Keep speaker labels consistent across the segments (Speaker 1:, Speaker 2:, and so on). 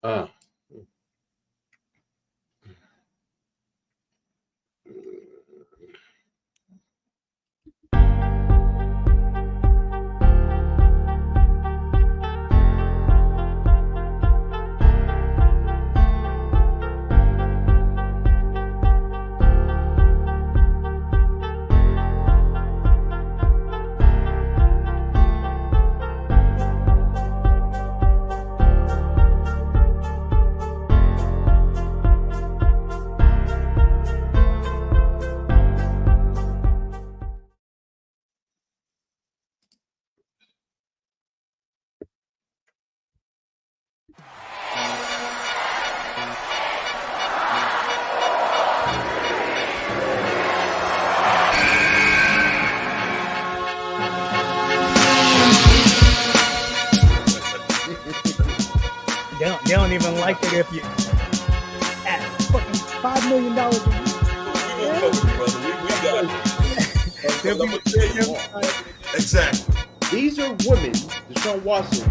Speaker 1: Uh,
Speaker 2: They don't even like it if you at fucking $5 million a week.
Speaker 3: We got it. Exactly.
Speaker 1: these are women, Deshaun Watson,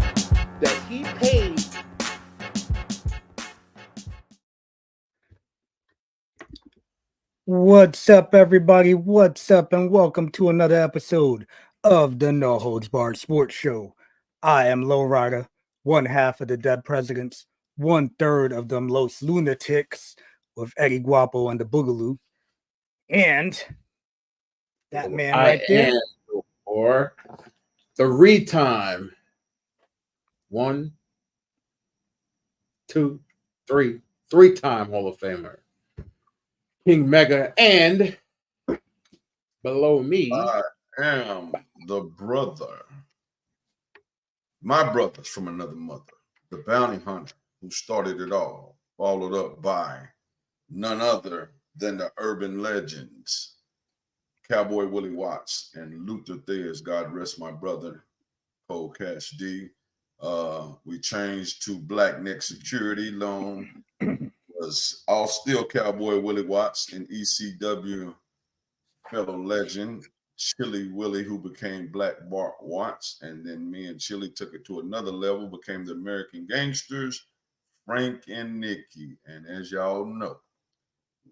Speaker 1: that he paid.
Speaker 2: What's up, everybody? What's up, and welcome to another episode of the No Holds Barred Sports Show. I am Lowrider, one half of the Dead Presidents, 1/3 of them Los Lunatics with Eddie Guapo and the Boogaloo, and that man right there.
Speaker 1: Or 3-time. 1, 2, 3. 3-time Hall of Famer. King Mega, and below me,
Speaker 3: I am the brother. My brother's from another mother, the bounty hunter who started it all, followed up by none other than the urban legends, Cowboy Willie Watts and Luther Theus. God rest my brother, Cole Cash D. We changed to Black Neck Security Loan. Was all still Cowboy Willie Watts and ECW fellow legend Chili Willie, who became Black Bart Watts, and then me and Chili took it to another level, became the American Gangsters, Frank and Nikki. And as y'all know,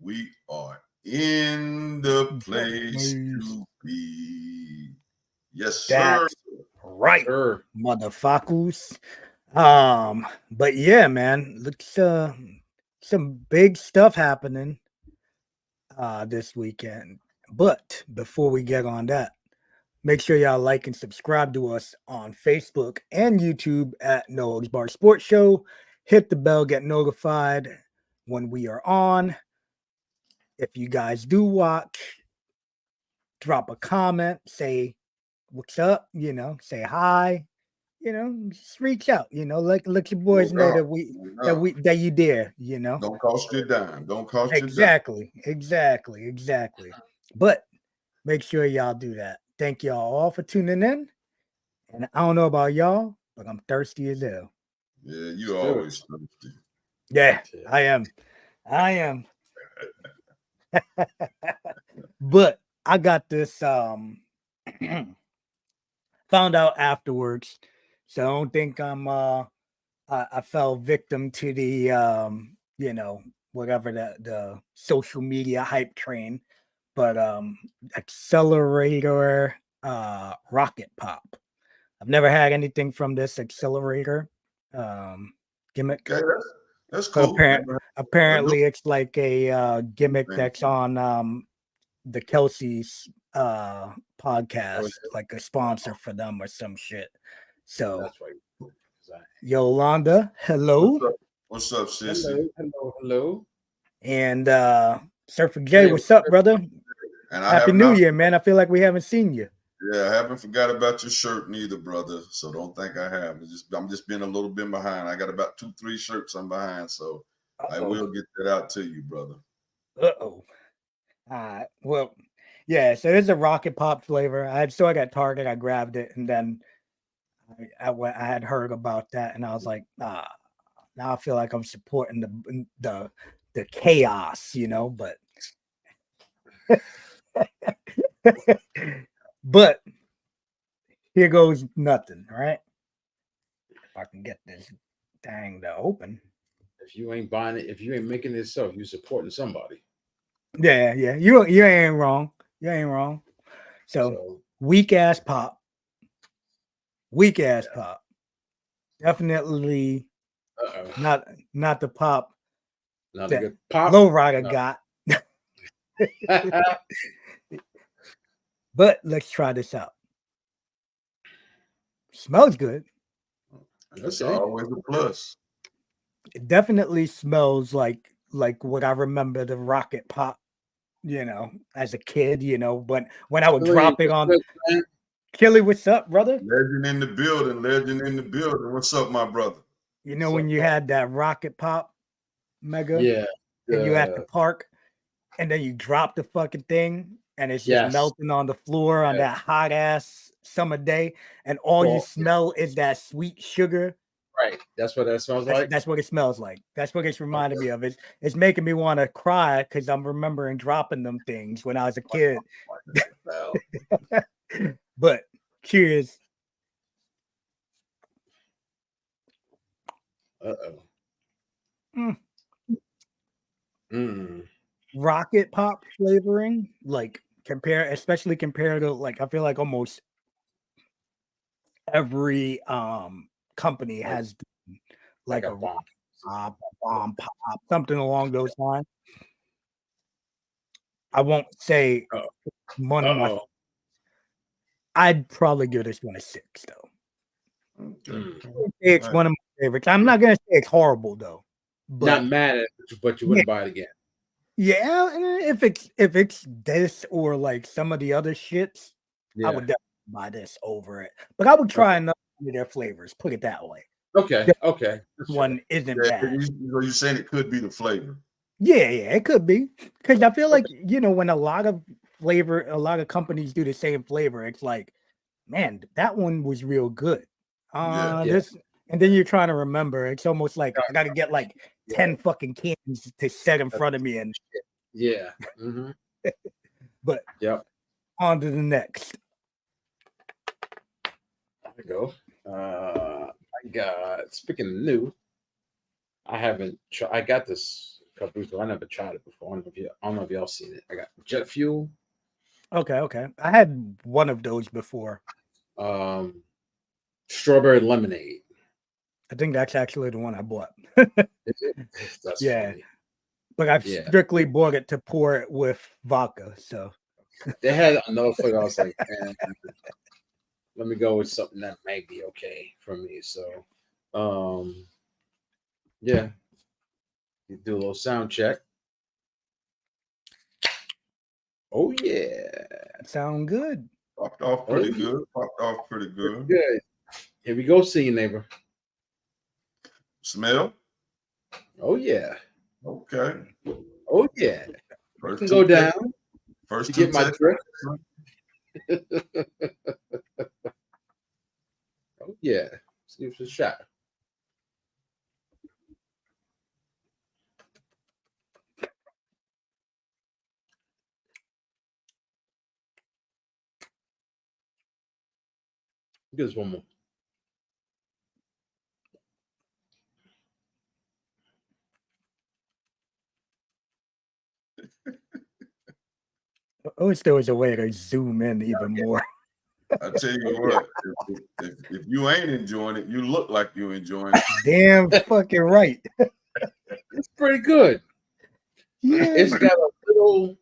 Speaker 3: we are in the place to be. Yes, sir.
Speaker 2: That's right,
Speaker 1: sir.
Speaker 2: motherfuckers. But yeah, man, looks some big stuff happening this weekend. But before we get on that, make sure y'all like and subscribe to us on Facebook and YouTube at No Holds Barred Sports Show. Hit the bell, get notified when we are on. If you guys do watch, drop a comment, say what's up, say hi, just reach out, let your boys know that you there,
Speaker 3: Don't cost you a dime. Don't cost you a dime.
Speaker 2: Exactly. But make sure y'all do that. Thank y'all all for tuning in. And I don't know about y'all, but I'm thirsty as hell.
Speaker 3: Yeah, you always thirsty.
Speaker 2: Yeah, I am. But I got this found out afterwards. So I don't think I fell victim to the whatever the social media hype train, but accelerator rocket pop. I've never had anything from this accelerator gimmick.
Speaker 3: Okay, that's cool.
Speaker 2: Apparently it's like a gimmick that's on the Kelsey's podcast, like a sponsor for them or some shit. So
Speaker 1: That's right.
Speaker 2: Yolanda, hello.
Speaker 3: What's up, sissy?
Speaker 1: Hello.
Speaker 2: And Surfer J, what's up, brother?
Speaker 3: And
Speaker 2: Happy New Year, man. I feel like we haven't seen you.
Speaker 3: Yeah, I haven't forgot about your shirt neither, brother. So don't think I have. I'm just being a little bit behind. I got about 2-3 shirts I'm behind. So I will get that out to you, brother.
Speaker 2: All right. Well, yeah, so it's a rocket pop flavor. I got Target, I grabbed it, and then I had heard about that, and I was like, now I feel like I'm supporting the chaos, but but here goes nothing, right? If I can get this thing to open.
Speaker 4: If you ain't buying it, if you ain't making it yourself, you supporting somebody.
Speaker 2: Yeah. You ain't wrong. You ain't wrong. So weak ass pop. Weak ass pop. Definitely not the pop
Speaker 4: not
Speaker 2: that
Speaker 4: a good pop.
Speaker 2: Lowrider got. But let's try this out. Smells good.
Speaker 3: That's always a plus.
Speaker 2: It definitely smells like what I remember the rocket pop, as a kid, but when I would drop it on Killy, what's up, brother?
Speaker 3: Legend in the building. What's up, my brother?
Speaker 2: When you had that rocket pop mega, and you at the park, and then you drop the fucking thing, and it's just melting on the floor on that hot ass summer day, and all you smell is that sweet sugar.
Speaker 4: Right. That's what that smells like.
Speaker 2: That's what it smells like. That's what it's reminded me of. It's making me want to cry because I'm remembering dropping them things when I was a kid. But cheers. Rocket pop flavoring, especially compared to I feel like almost every company has like a rocket bomb pop, something along those lines. I won't say one of my. I'd probably give this one a 6 though. It's one of my favorites. I'm not gonna say it's horrible though. But,
Speaker 4: not mad at it, but you wouldn't buy it again.
Speaker 2: Yeah, if it's this or like some of the other shits, I would definitely buy this over it. But I would try another of their flavors. Put it that way.
Speaker 4: Okay.
Speaker 2: This one isn't bad.
Speaker 3: You're saying it could be the flavor.
Speaker 2: Yeah, it could be because I feel like when a lot of companies do the same flavor, it's like, man, that one was real good. This, and then you're trying to remember. It's almost like I got to get like 10 fucking cans to set in front of me, and but on to the next.
Speaker 4: There we go. I got, speaking of new, I got this a couple weeks ago. I never tried it before. I don't know if y'all seen it. I got jet fuel.
Speaker 2: Okay. I had one of those before.
Speaker 4: Strawberry lemonade.
Speaker 2: I think that's actually the one I bought.
Speaker 4: That's funny.
Speaker 2: But I've strictly bought it to pour it with vodka. So
Speaker 4: they had another flavor. I was like, man, let me go with something that might be okay for me. So, you do a little sound check. Oh yeah,
Speaker 2: sound good.
Speaker 3: Popped off pretty good.
Speaker 4: Good. Here we go. See you, neighbor.
Speaker 3: Smell.
Speaker 4: Oh yeah.
Speaker 3: Okay.
Speaker 4: Oh yeah. First can go down.
Speaker 3: First
Speaker 4: to get my drink. Oh yeah. See if it's a shot. Give us one more.
Speaker 2: I wish there was a way to zoom in even more.
Speaker 3: I tell you what, if you ain't enjoying it, you look like you enjoying it.
Speaker 2: Damn fucking right.
Speaker 4: It's pretty good.
Speaker 2: Yeah.
Speaker 4: It's got a little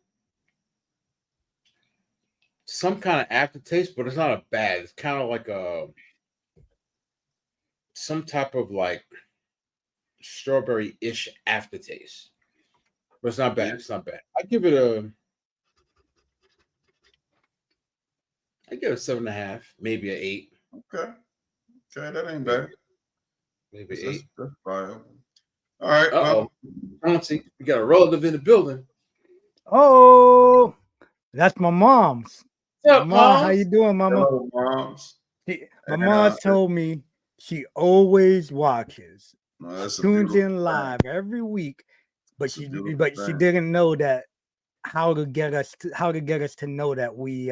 Speaker 4: some kind of aftertaste, but it's not a bad. It's kind of like some type of like strawberry-ish aftertaste. But it's not bad. It's not bad. I give it a 7.5, maybe an 8.
Speaker 3: Okay, that ain't bad.
Speaker 4: Maybe 8.
Speaker 3: That's fine. All right.
Speaker 4: Well, I don't see. We got a relative in the building.
Speaker 2: Oh, that's my mom's.
Speaker 4: What's up,
Speaker 2: Mom? How you doing, Mama?
Speaker 3: Hello, moms.
Speaker 2: My mom told me she always watches. She tunes in live every week, but she didn't know that how to get us to know that we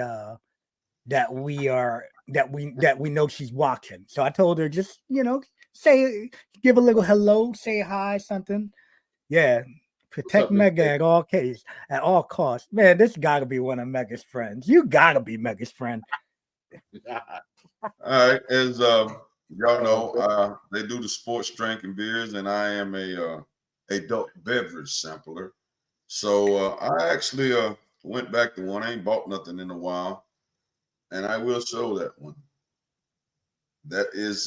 Speaker 2: know she's watching. So I told her just give a little hello, say hi, something. Yeah. Protect
Speaker 4: up,
Speaker 2: Mega
Speaker 4: Big
Speaker 2: at all costs. Man, this gotta be one of Mega's friends. You gotta be Mega's friend.
Speaker 3: All right, as y'all know, they do the sports drink and beers, and I am a adult beverage sampler. So I actually went back to one. I ain't bought nothing in a while, and I will show that one. That is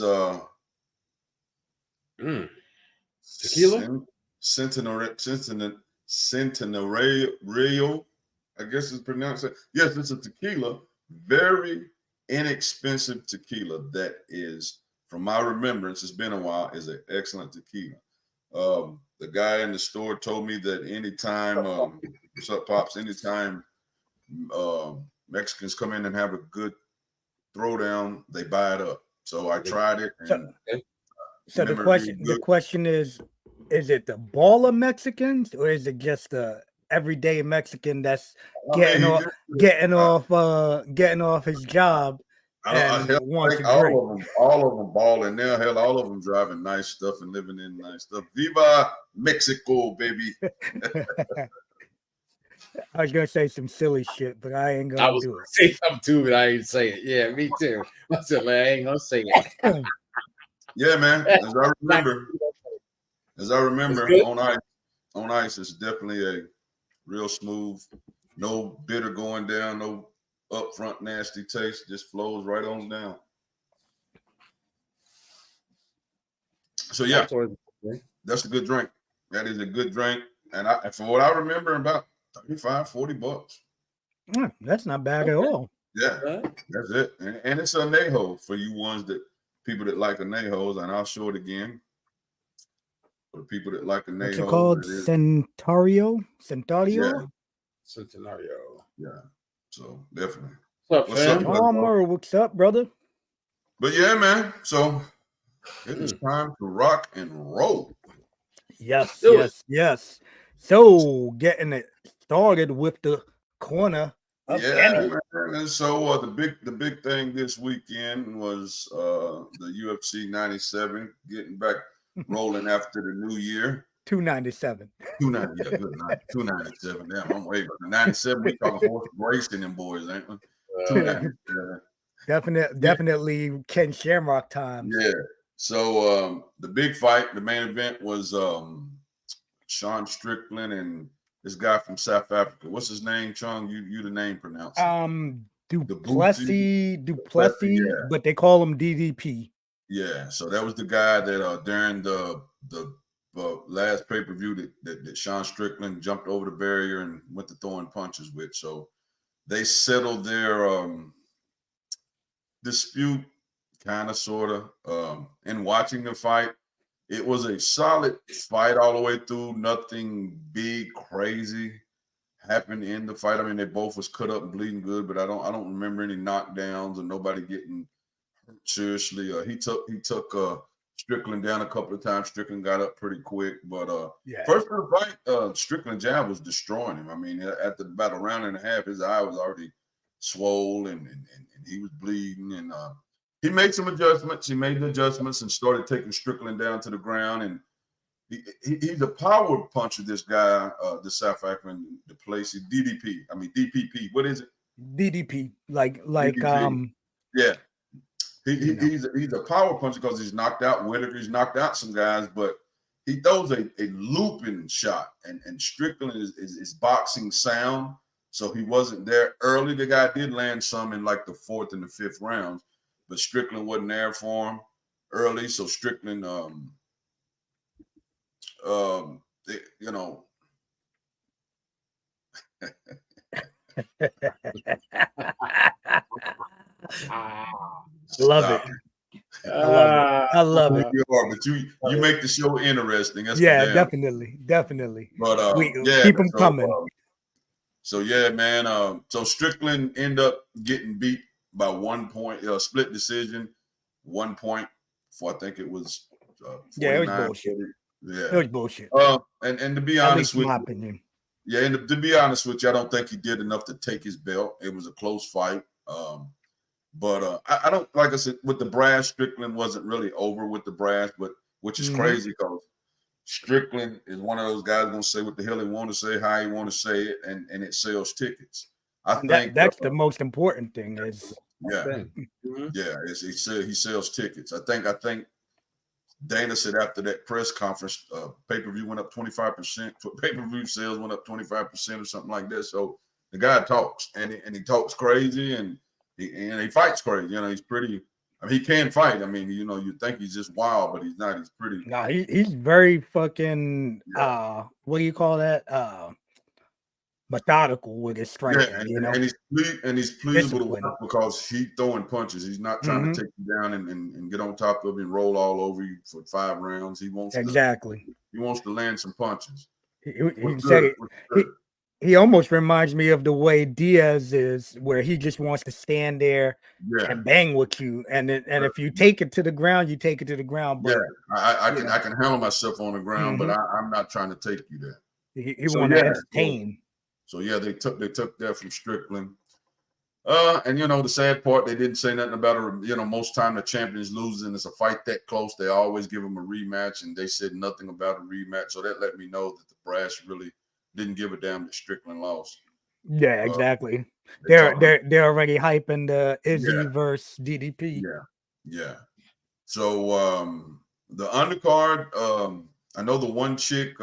Speaker 4: tequila.
Speaker 3: Centenario, I guess it's pronounced. Yes, it's a tequila. Very inexpensive tequila. That is, from my remembrance, it's been a while. Is an excellent tequila. The guy in the store told me that anytime, what's up, pops? Anytime Mexicans come in and have a good throwdown, they buy it up. So I tried it. And
Speaker 2: so the question is it the baller Mexicans or is it just the everyday Mexican that's getting off his job and wants to drink?
Speaker 3: All of them balling now. Hell, all of them driving nice stuff and living in nice stuff. Viva Mexico, baby.
Speaker 2: I was gonna say some silly shit, but I ain't gonna do it.
Speaker 4: Say something too, but I ain't say it. Yeah, me too. I said, man, I ain't gonna say it.
Speaker 3: Yeah, man. As I remember, on ice, it's definitely a real smooth, no bitter going down, no upfront nasty taste, just flows right on down. So yeah, that's a good drink. That is a good drink, and from what I remember, about $35-$40.
Speaker 2: That's not bad at all.
Speaker 3: Yeah, that's it, and it's a añejo for you people that like añejos, and I'll show it again. For the people that like añejos,
Speaker 2: what's it called? Centario?
Speaker 3: Yeah.
Speaker 4: Centenario.
Speaker 3: Yeah. So definitely.
Speaker 4: What's up, fam?
Speaker 2: Palmer, what's up, brother?
Speaker 3: But yeah, man. So it is time to rock and roll.
Speaker 2: Yes. So getting it started with the corner.
Speaker 3: Man. And so the big thing this weekend was the UFC 97 getting back rolling after the new year.
Speaker 2: 297.
Speaker 3: 290, yeah, good night. 297. Damn, I'm way back. 97. We talking horse racing them boys, ain't we? 290.
Speaker 2: Definitely Ken Shamrock times.
Speaker 3: Yeah. So the big fight, the main event was Sean Strickland and this guy from South Africa. What's his name, Chung? You the name pronounce it.
Speaker 2: Duplessis,
Speaker 3: yeah.
Speaker 2: but they call him DDP.
Speaker 3: Yeah, so that was the guy that during the last pay-per-view that Sean Strickland jumped over the barrier and went to throwing punches with. So they settled their dispute, kind of, sort of. In watching the fight, it was a solid fight all the way through. Nothing big, crazy happened in the fight. I mean, they both was cut up and bleeding good, but I don't remember any knockdowns or nobody getting hurt seriously. He took Strickland down a couple of times. Strickland got up pretty quick, but first of the fight, Strickland jab was destroying him. I mean, after about a round and a half, his eye was already swollen and he was bleeding. And he made some adjustments. He made the adjustments and started taking Strickland down to the ground. And he's a power puncher. This guy, the South African, the place DDP. I mean DPP. What is it?
Speaker 2: DDP. Like
Speaker 3: DDP. Yeah. He's a power puncher because he's knocked out Whitaker. He's knocked out some guys, but he throws a looping shot. And Strickland is boxing sound, so he wasn't there early. The guy did land some in like the 4th and the 5th rounds, but Strickland wasn't there for him early. So Strickland, you know.
Speaker 2: Love it. I love it.
Speaker 3: You are, but you make the show interesting. That's
Speaker 2: definitely.
Speaker 3: But
Speaker 2: keep them coming.
Speaker 3: So yeah, man. So Strickland ended up getting beat by 1 point, split decision, 1 point. For I think it was.
Speaker 2: It was bullshit.
Speaker 3: Yeah,
Speaker 2: it was bullshit.
Speaker 3: And to be honest with
Speaker 2: my
Speaker 3: you,
Speaker 2: opinion.
Speaker 3: Yeah, and to be honest with you, I don't think he did enough to take his belt. It was a close fight. But I don't, like I said, with the brass, Strickland wasn't really over with the brass, but which is crazy because Strickland is one of those guys gonna say what the hell he want to say, how he want to say it, and it sells tickets. I think
Speaker 2: that's the most important thing is
Speaker 3: he sells tickets. I think Dana said after that press conference, pay-per-view went up 25%, pay-per-view sales went up 25% or something like that. So the guy talks and he talks crazy and he fights crazy. You know, he's pretty. I mean, he can fight. I mean, you know, you think he's just wild, but he's not. He's pretty.
Speaker 2: No, he's very fucking what do you call that? Methodical with his striking.
Speaker 3: Yeah,
Speaker 2: you know,
Speaker 3: and he's pleasable to watch because he's throwing punches. He's not trying to take you down and get on top of you and roll all over you for 5 rounds. He wants he wants to land some punches.
Speaker 2: He almost reminds me of the way Diaz is, where he just wants to stand there and bang with you, and if you take it to the ground, you take it to the ground. But
Speaker 3: I can handle myself on the ground, but I'm not trying to take you there.
Speaker 2: He want to entertain.
Speaker 3: So they took that from Strickland. And you know, the sad part, they didn't say nothing about it. You know, most time the champions losing, it's a fight that close, they always give them a rematch, and they said nothing about a rematch. So that let me know that the brass really didn't give a damn that Strickland lost.
Speaker 2: Yeah, exactly. They're already hyping the Izzy versus DDP.
Speaker 3: Yeah. So the undercard, I know the one chick,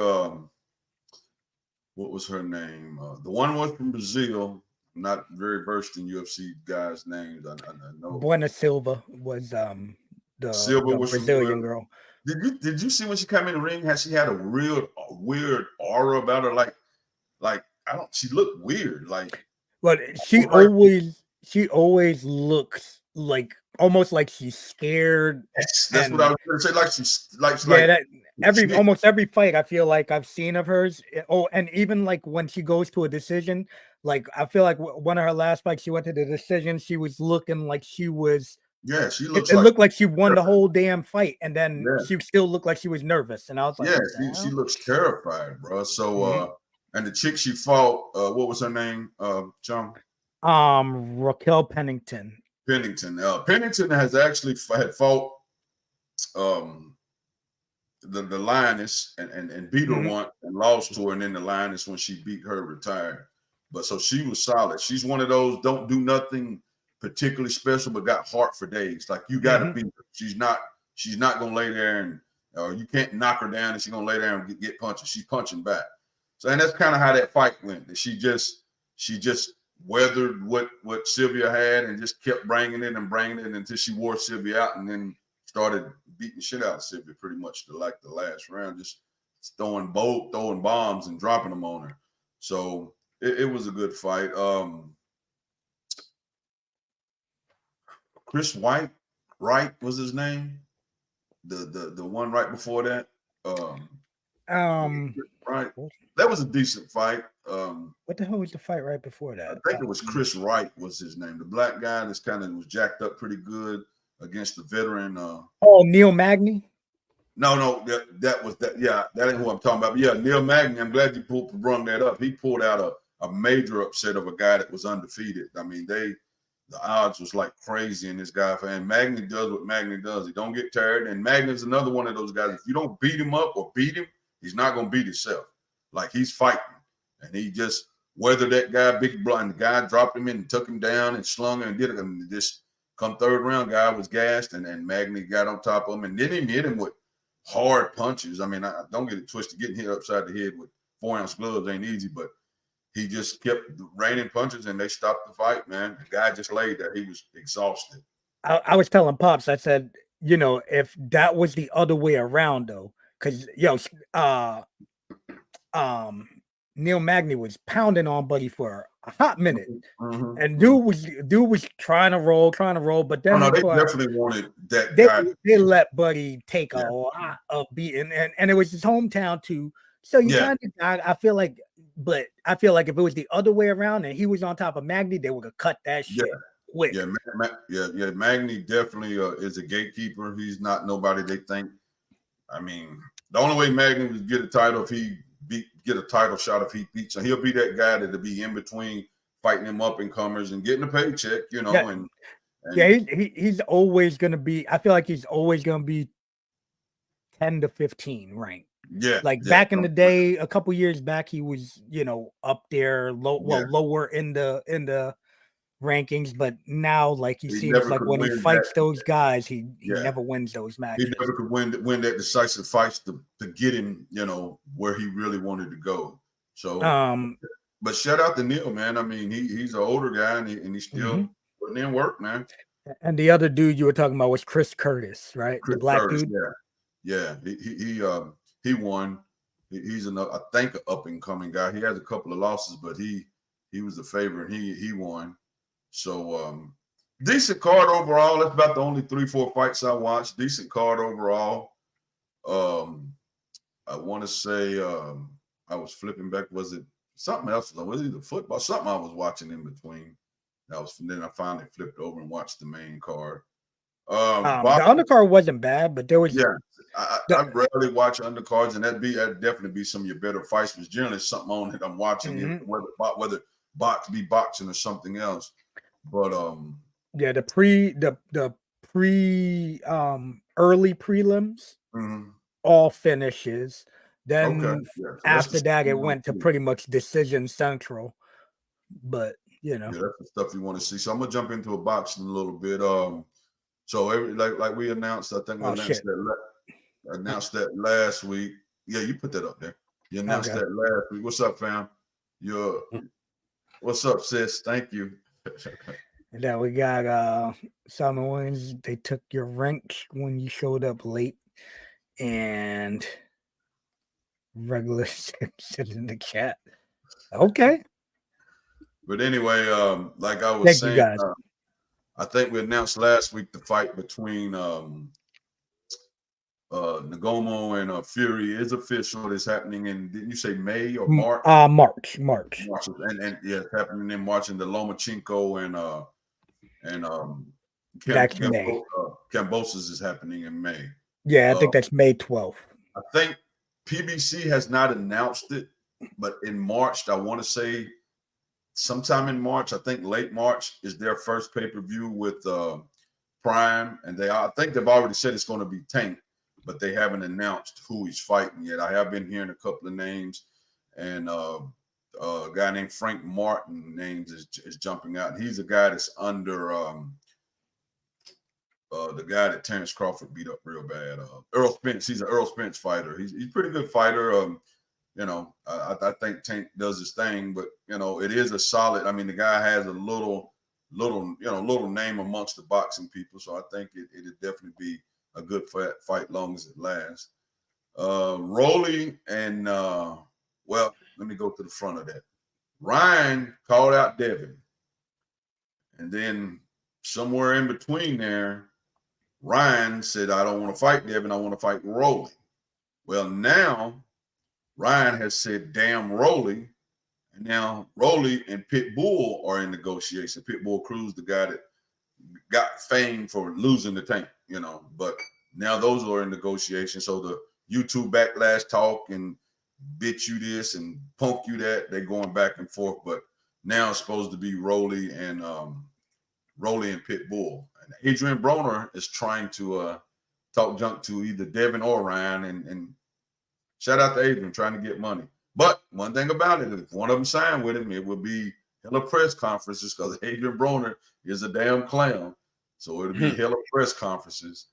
Speaker 3: what was her name? The one was from Brazil. I'm not very versed in UFC guys' names. I know
Speaker 2: Buena Silva was the Brazilian girl.
Speaker 3: Did you see when she came in the ring? She had a real weird aura about her, like she looked weird. Like,
Speaker 2: but she always looks like almost like she's scared.
Speaker 3: That's what I was going to say.
Speaker 2: Almost every fight I feel like I've seen of hers. Oh, and even like when she goes to a decision, like I feel like one of her last fights, she went to the decision. She was looking like she was.
Speaker 3: Yeah, she
Speaker 2: looks. It looked like she won the whole damn fight, and then she still looked like she was nervous. And I was like,
Speaker 3: she looks terrified, bro. So, and the chick she fought, what was her name, John?
Speaker 2: Raquel Pennington.
Speaker 3: Pennington has actually had fought the Lioness and beat her once and lost to her, and then the Lioness, when she beat her, retired. But so she was solid. She's one of those don't do nothing particularly special, but got heart for days. Like, you got to beat her. She's not gonna lay there and you can't knock her down and she's gonna lay there and get punches. She's punching back. So, and that's kind of how that fight went. She just weathered what Sylvia had and just kept bringing it until she wore Sylvia out, and then started beating shit out of Sylvia pretty much to like the last round, just throwing bombs and dropping them on her. So it was a good fight. Chris Wright was his name. The one right before that. Right. That was a decent fight.
Speaker 2: What the hell was the fight right before that?
Speaker 3: I think it was Chris Wright was his name. The black guy that's kind of was jacked up pretty good against the veteran.
Speaker 2: Neil Magny?
Speaker 3: No, that was that. Yeah, that ain't who I'm talking about. But yeah, Neil Magny. I'm glad you brought that up. He pulled out a major upset of a guy that was undefeated. I mean, the odds was like crazy in this guy. And Magny does what Magny does. He don't get tired. And Magny's another one of those guys. If you don't beat him up or beat him, he's not gonna beat himself. Like, he's fighting, and he just weathered that guy, big blind. The guy dropped him in and took him down and slung him and did it. And just come third round, guy was gassed, and Magny got on top of him and didn't even hit him with hard punches. I mean, I don't get it twisted. Getting hit upside the head with 4-ounce gloves ain't easy, but he just kept raining punches, and they stopped the fight, man. The guy just laid there. He was exhausted.
Speaker 2: I was telling Pops, I said, you know, if that was the other way around, though, because, Neil Magny was pounding on Buddy for a hot minute, and dude was trying to roll, but then
Speaker 3: they definitely wanted that guy.
Speaker 2: They let Buddy take a lot of beating, and it was his hometown too. So you kind of, I feel like if it was the other way around and he was on top of Magny, they would have cut that shit quick.
Speaker 3: Yeah, Magny definitely is a gatekeeper. He's not nobody they think. I mean, the only way Magny would get a title if he get a title shot if he beats. So he'll be that guy that'll be in between fighting them up and comers and getting a paycheck, you know. And
Speaker 2: Yeah, he's always gonna be. I feel like he's always gonna be 10 to 15 ranked.
Speaker 3: yeah,
Speaker 2: Like
Speaker 3: yeah,
Speaker 2: back in the day, a couple years back, he was, up there, lower in the rankings. But now, like he
Speaker 3: he
Speaker 2: seems
Speaker 3: never
Speaker 2: like
Speaker 3: could
Speaker 2: when he
Speaker 3: win
Speaker 2: fights
Speaker 3: that.
Speaker 2: those guys, he
Speaker 3: Yeah,
Speaker 2: never wins those
Speaker 3: he
Speaker 2: matches.
Speaker 3: never could win that decisive fights to get him, where he really wanted to go. So,
Speaker 2: Um,
Speaker 3: but shout out to Neil, man. I mean, he's an older guy and he's still putting in work, man.
Speaker 2: and the other dude you were talking about was Chris Curtis, right? The
Speaker 3: Chris
Speaker 2: black
Speaker 3: Curtis,
Speaker 2: dude.
Speaker 3: yeah. He won. He's I think, an up and coming guy. He has a couple of losses, but he was the favorite. He won. So decent card overall. That's about the only 3-4 fights I watched. Decent card overall. I want to say I was flipping back. Was it something else? Was it either football? Something I was watching in between. Then I finally flipped over and watched the main card.
Speaker 2: The undercard wasn't bad, but there was
Speaker 3: I rarely watch undercards, and that'd definitely be some of your better fights. But generally, something on that I'm watching, whether box be boxing or something else. But
Speaker 2: the pre early prelims all finishes. Then after that, it went to pretty much decision central. But
Speaker 3: yeah, that's the stuff you want to see. So I'm gonna jump into a boxing a little bit. So like we announced, I think we announced that last week. Yeah, you put that up there. You announced that last week. What's up, fam? What's up, sis? Thank you.
Speaker 2: And then we got Simon Williams. They took your rank when you showed up late, and regular said in the chat. Okay.
Speaker 3: But anyway, like I was saying,
Speaker 2: you guys.
Speaker 3: I think we announced last week the fight between Nagomo and Fury is official. It's happening in, didn't you say May or March?
Speaker 2: March.
Speaker 3: And yeah, it's happening in March. And the Lomachenko and Kambosos is happening in May.
Speaker 2: Yeah, I think that's May 12th.
Speaker 3: I think PBC has not announced it, but in March, I want to say sometime in March, I think late March is their first pay-per-view with Prime, and I think they've already said it's going to be Tank, but they haven't announced who he's fighting yet. I have been hearing a couple of names, and a guy named Frank Martin names is jumping out. And he's a guy that's under the guy that Terrence Crawford beat up real bad. Earl Spence. He's an Earl Spence fighter. He's a pretty good fighter. I think Tank does his thing, but it is a solid. I mean, the guy has a little name amongst the boxing people, so I think it'd definitely be a good fight, long as it lasts. Rolly and well, let me go to the front of that. Ryan called out Devin, and then somewhere in between there, Ryan said, "I don't want to fight Devin. I want to fight Rolly." Well, now Ryan has said, "Damn Rolly," and now Rolly and Pitbull are in negotiation. Pitbull Cruz, the guy that got fame for losing the Tank, but now those are in negotiation. So the YouTube backlash talk and bitch you this and punk you that, they're going back and forth. But now it's supposed to be Rolly and Pitbull. And Adrian Broner is trying to talk junk to either Devin or Ryan, and shout out to Adrian trying to get money. But one thing about it, if one of them signed with him, it would be hella press conferences because Adrian Broner is a damn clown. So it'll be hella press conferences.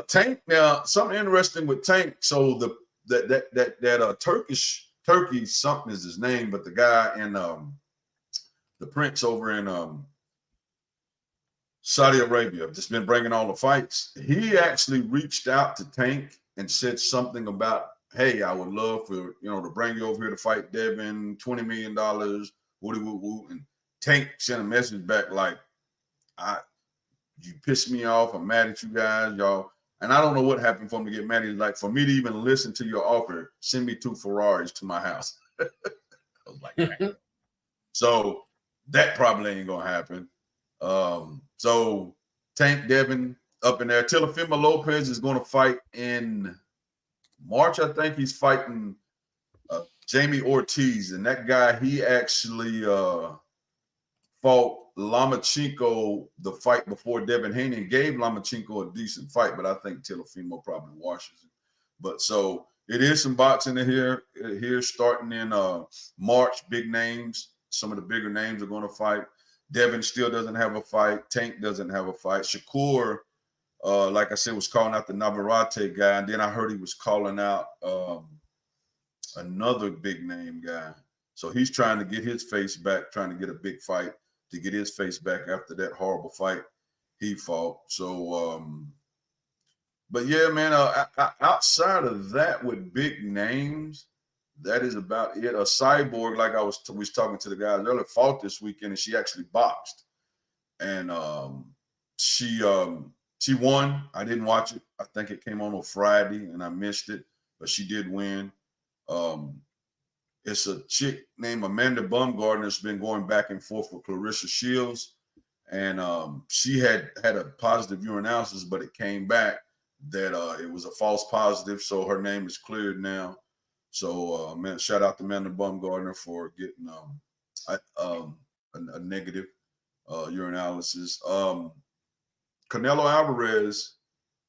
Speaker 3: Tank, now something interesting with Tank. So that Turkey something is his name, but the guy in the Prince over in Saudi Arabia just been bringing all the fights. He actually reached out to Tank and said something about, "Hey, I would love for to bring you over here to fight Devin, $20 million, woody woo woo." And Tank sent a message back like, "You pissed me off. I'm mad at you guys, y'all." And I don't know what happened for him to get mad. He's like, "For me to even listen to your offer, send me 2 Ferraris to my house." I was like, "Man." So that probably ain't gonna happen. So Tank, Devin up in there. Teofimo Lopez is going to fight in March. I think he's fighting Jamie Ortiz, and that guy, he actually fought Lomachenko the fight before Devin Haney and gave Lomachenko a decent fight, but I think Teofimo probably washes it. But so it is some boxing in here starting in March. Big names, some of the bigger names are going to fight. Devin still doesn't have a fight. Tank doesn't have a fight. Shakur, like I said, was calling out the Navarrete guy, and then I heard he was calling out another big name guy. So he's trying to get his face back, trying to get a big fight to get his face back after that horrible fight he fought. So, but yeah, man, outside of that with big names, that is about it. A Cyborg, like I was talking to the guys earlier, fought this weekend, and she actually boxed. And she won. I didn't watch it. I think it came on Friday, and I missed it, but she did win. It's a chick named Amanda Bumgardner that's been going back and forth with Clarissa Shields. And she had a positive urinalysis, but it came back that it was a false positive. So her name is cleared now. So man, shout out to Amanda Bumgardner for getting a negative urinalysis. Canelo Alvarez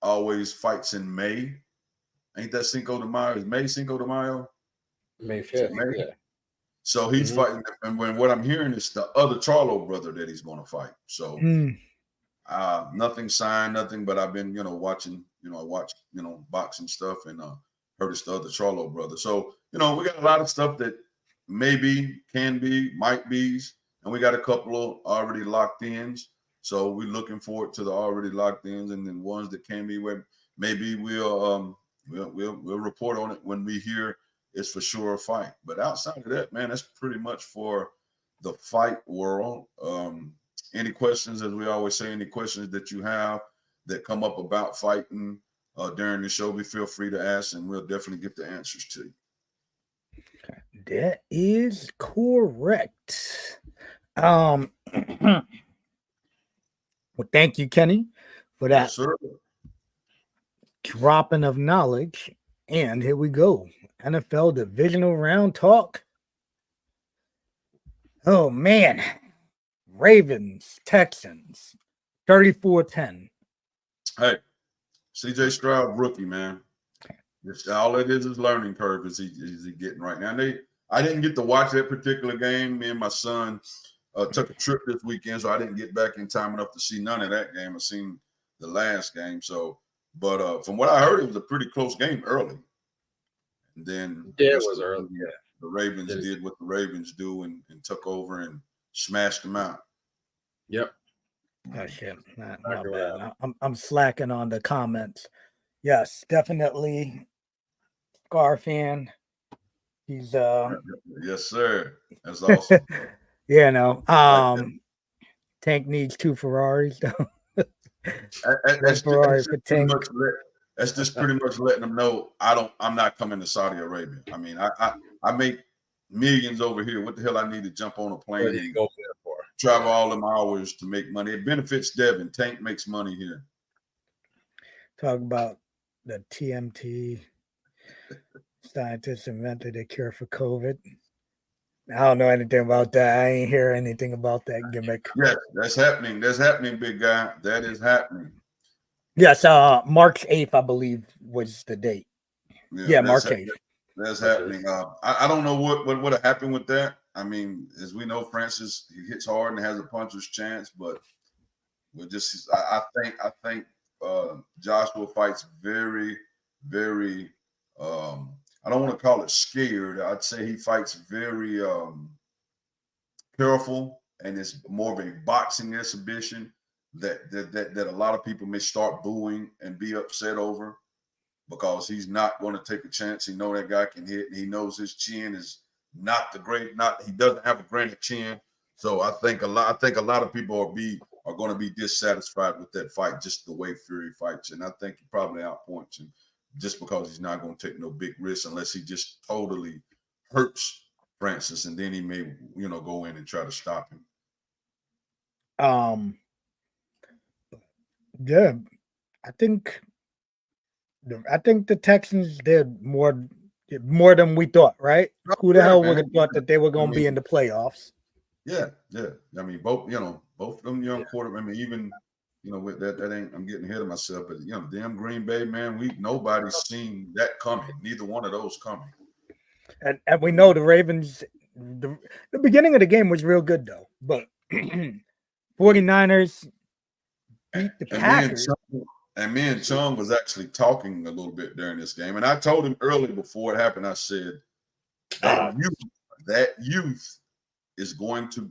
Speaker 3: always fights in May. Ain't that Cinco de Mayo? Is May Cinco de Mayo?
Speaker 4: May 5th. Yeah.
Speaker 3: So he's fighting, and what I'm hearing is the other Charlo brother that he's going to fight. So nothing signed, nothing. But I've been, watching. I watch, boxing stuff, and heard it's the other Charlo brother. So we got a lot of stuff that maybe, can be, might be, and we got a couple of already locked ins. So we're looking forward to the already locked ins, and then ones that can be where maybe we'll report on it when we hear it's for sure a fight. But outside of that, man, that's pretty much for the fight world. Any questions, as we always say, any questions that you have that come up about fighting during the show, be feel free to ask, and we'll definitely get the answers to you.
Speaker 2: That is correct. Well, thank you, Kenny, for that dropping of knowledge. And here we go. NFL divisional round talk. Oh, man. Ravens, Texans, 34-10.
Speaker 3: Hey, CJ Stroud, rookie, man. All it is learning curve is he getting right now. I didn't get to watch that particular game. Me and my son took a trip this weekend, so I didn't get back in time enough to see none of that game. I seen the last game. So, but from what I heard, it was a pretty close game early. And then
Speaker 4: it was early. Yeah,
Speaker 3: the Ravens did what the Ravens do and took over and smashed them out.
Speaker 4: Yep.
Speaker 2: Oh shit, my bad. I'm slacking on the comments. Yes, definitely. Scar fan. He's
Speaker 3: yes, sir. That's awesome.
Speaker 2: Tank needs 2 Ferraris though.
Speaker 3: That's just pretty much letting them know I'm not coming to Saudi Arabia. I mean, I make millions over here. What the hell I need to jump on a plane and go there for? Travel all them hours to make money. It benefits Devin. Tank makes money here.
Speaker 2: Talk about the TMT scientists invented a cure for COVID. I don't know anything about that. I ain't hear anything about that gimmick.
Speaker 3: Yes, that's happening. That's happening, big guy. That is happening.
Speaker 2: Yes, March 8th, I believe, was the date. Yeah, March 8th.
Speaker 3: That's happening. I don't know what happened with that. I mean, as we know, Francis, he hits hard and has a puncher's chance, but I think Joshua fights very, very. I don't want to call it scared. I'd say he fights very careful, and it's more of a boxing exhibition that a lot of people may start booing and be upset over, because he's not going to take a chance. He knows that guy can hit, and he knows his chin is not he doesn't have a granite chin. So I think a lot of people are going to be dissatisfied with that fight, just the way Fury fights. And I think he probably outpoints him, just because he's not going to take no big risks unless he just totally hurts Francis, and then he may, go in and try to stop him.
Speaker 2: Yeah, I think the Texans did more than we thought, right? Who the hell would have thought that they were going to be in the playoffs?
Speaker 3: Yeah. I mean, both of them young quarterbacks. I mean, even with that ain't. I'm getting ahead of myself, but damn Green Bay, man. Nobody's seen that coming. Neither one of those coming.
Speaker 2: And we know the Ravens. The beginning of the game was real good though, but 49ers beat the Packers.
Speaker 3: Me and Chung was actually talking a little bit during this game, and I told him early before it happened. I said that youth is going to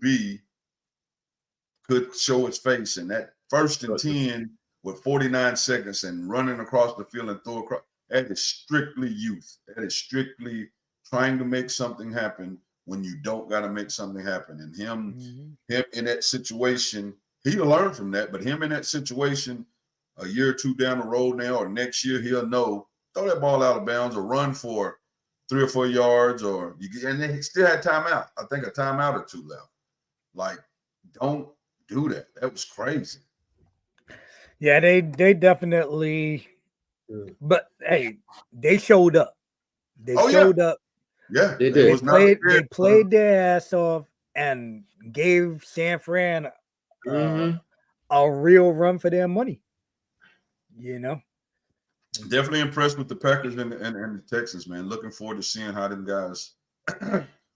Speaker 3: could show its face, and that 1st and 10 with 49 seconds and running across the field and throw across. That is strictly youth. That is strictly trying to make something happen when you don't got to make something happen. And him in that situation, he'll learn from that. But him in that situation, a year or two down the road now, or next year, he'll know, throw that ball out of bounds or run for 3 or 4 yards, and then he still had timeout. I think a timeout or two left. Like, don't do that. That was crazy.
Speaker 2: Yeah, they definitely. But hey, they showed up. They showed up.
Speaker 3: Yeah,
Speaker 4: they did.
Speaker 2: They played their ass off and gave San Fran a real run for their money.
Speaker 3: Definitely impressed with the Packers and the Texans, man. Looking forward to seeing how them guys,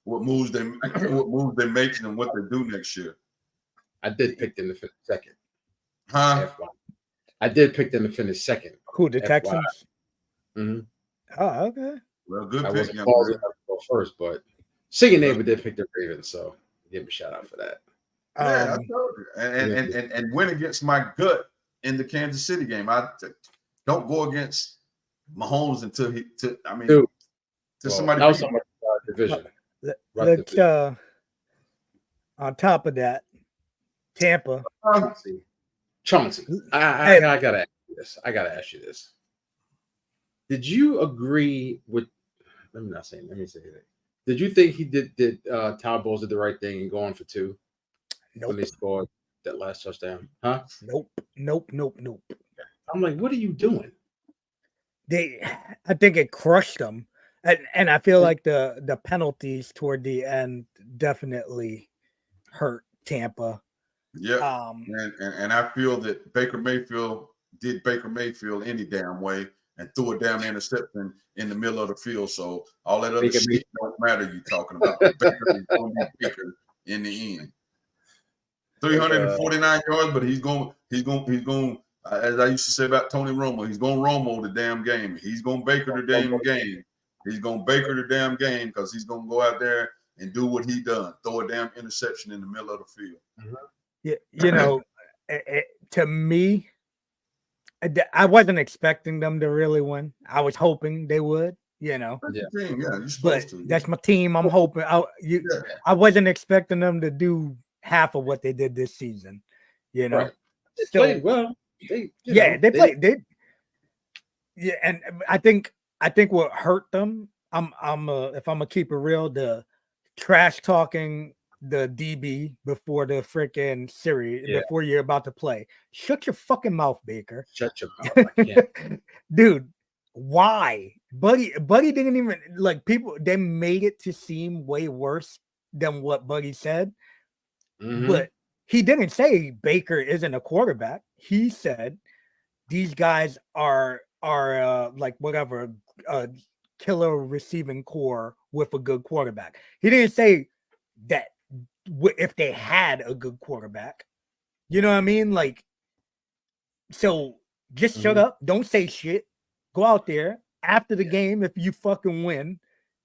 Speaker 3: what moves they make and what they do next year.
Speaker 4: I did pick them to finish second.
Speaker 3: Huh?
Speaker 4: I did pick them to finish second.
Speaker 2: Who, the Texans?
Speaker 4: Mm-hmm.
Speaker 2: Oh, okay.
Speaker 3: Well, good
Speaker 4: I
Speaker 3: pick.
Speaker 4: wasn't enough to go first, but Singing Neighbor did pick the Ravens, so give him a shout out for that.
Speaker 3: Yeah, I told you. And went against my gut in the Kansas City game. I don't go against Mahomes until somebody.
Speaker 4: That was somebody division.
Speaker 2: Let's on top of that, Tampa.
Speaker 4: Chauncey, I gotta ask you this. Did you agree with? Let me say that. Did you think he did Todd Bowles did the right thing and going for 2 when they scored that last touchdown? Huh?
Speaker 2: Nope.
Speaker 4: I'm like, what are you doing?
Speaker 2: I think it crushed them, and I feel like the penalties toward the end definitely hurt Tampa.
Speaker 3: Yeah, and I feel that Baker Mayfield did Baker Mayfield any damn way and threw a damn interception in the middle of the field. So all that other shit don't matter. You talking about Baker is going to be Baker in the end. 349 yards, but he's going. As I used to say about Tony Romo, he's going to Romo the damn game. He's going to Baker the damn game. He's going to Baker the damn game because he's going to go out there and do what he done, throw a damn interception in the middle of the field.
Speaker 2: Yeah, to me, I wasn't expecting them to really win. I was hoping they would.
Speaker 3: That's your team, you're supposed
Speaker 2: but
Speaker 3: to.
Speaker 2: That's my team. I'm hoping. I wasn't expecting them to do half of what they did this season.
Speaker 4: Right. They played well.
Speaker 2: They played. And I think what hurt them. If I'm gonna keep it real, the trash talking the DB before the freaking series before you're about to play. Shut your fucking mouth, Baker.
Speaker 4: Shut your mouth. I can't.
Speaker 2: Dude, why? Buddy didn't even people. They made it to seem way worse than what Buddy said. Mm-hmm. But he didn't say Baker isn't a quarterback. He said these guys are whatever killer receiving core with a good quarterback. He didn't say that if they had a good quarterback. You know what I mean? So just shut up. Don't say shit. Go out there after the game. If you fucking win,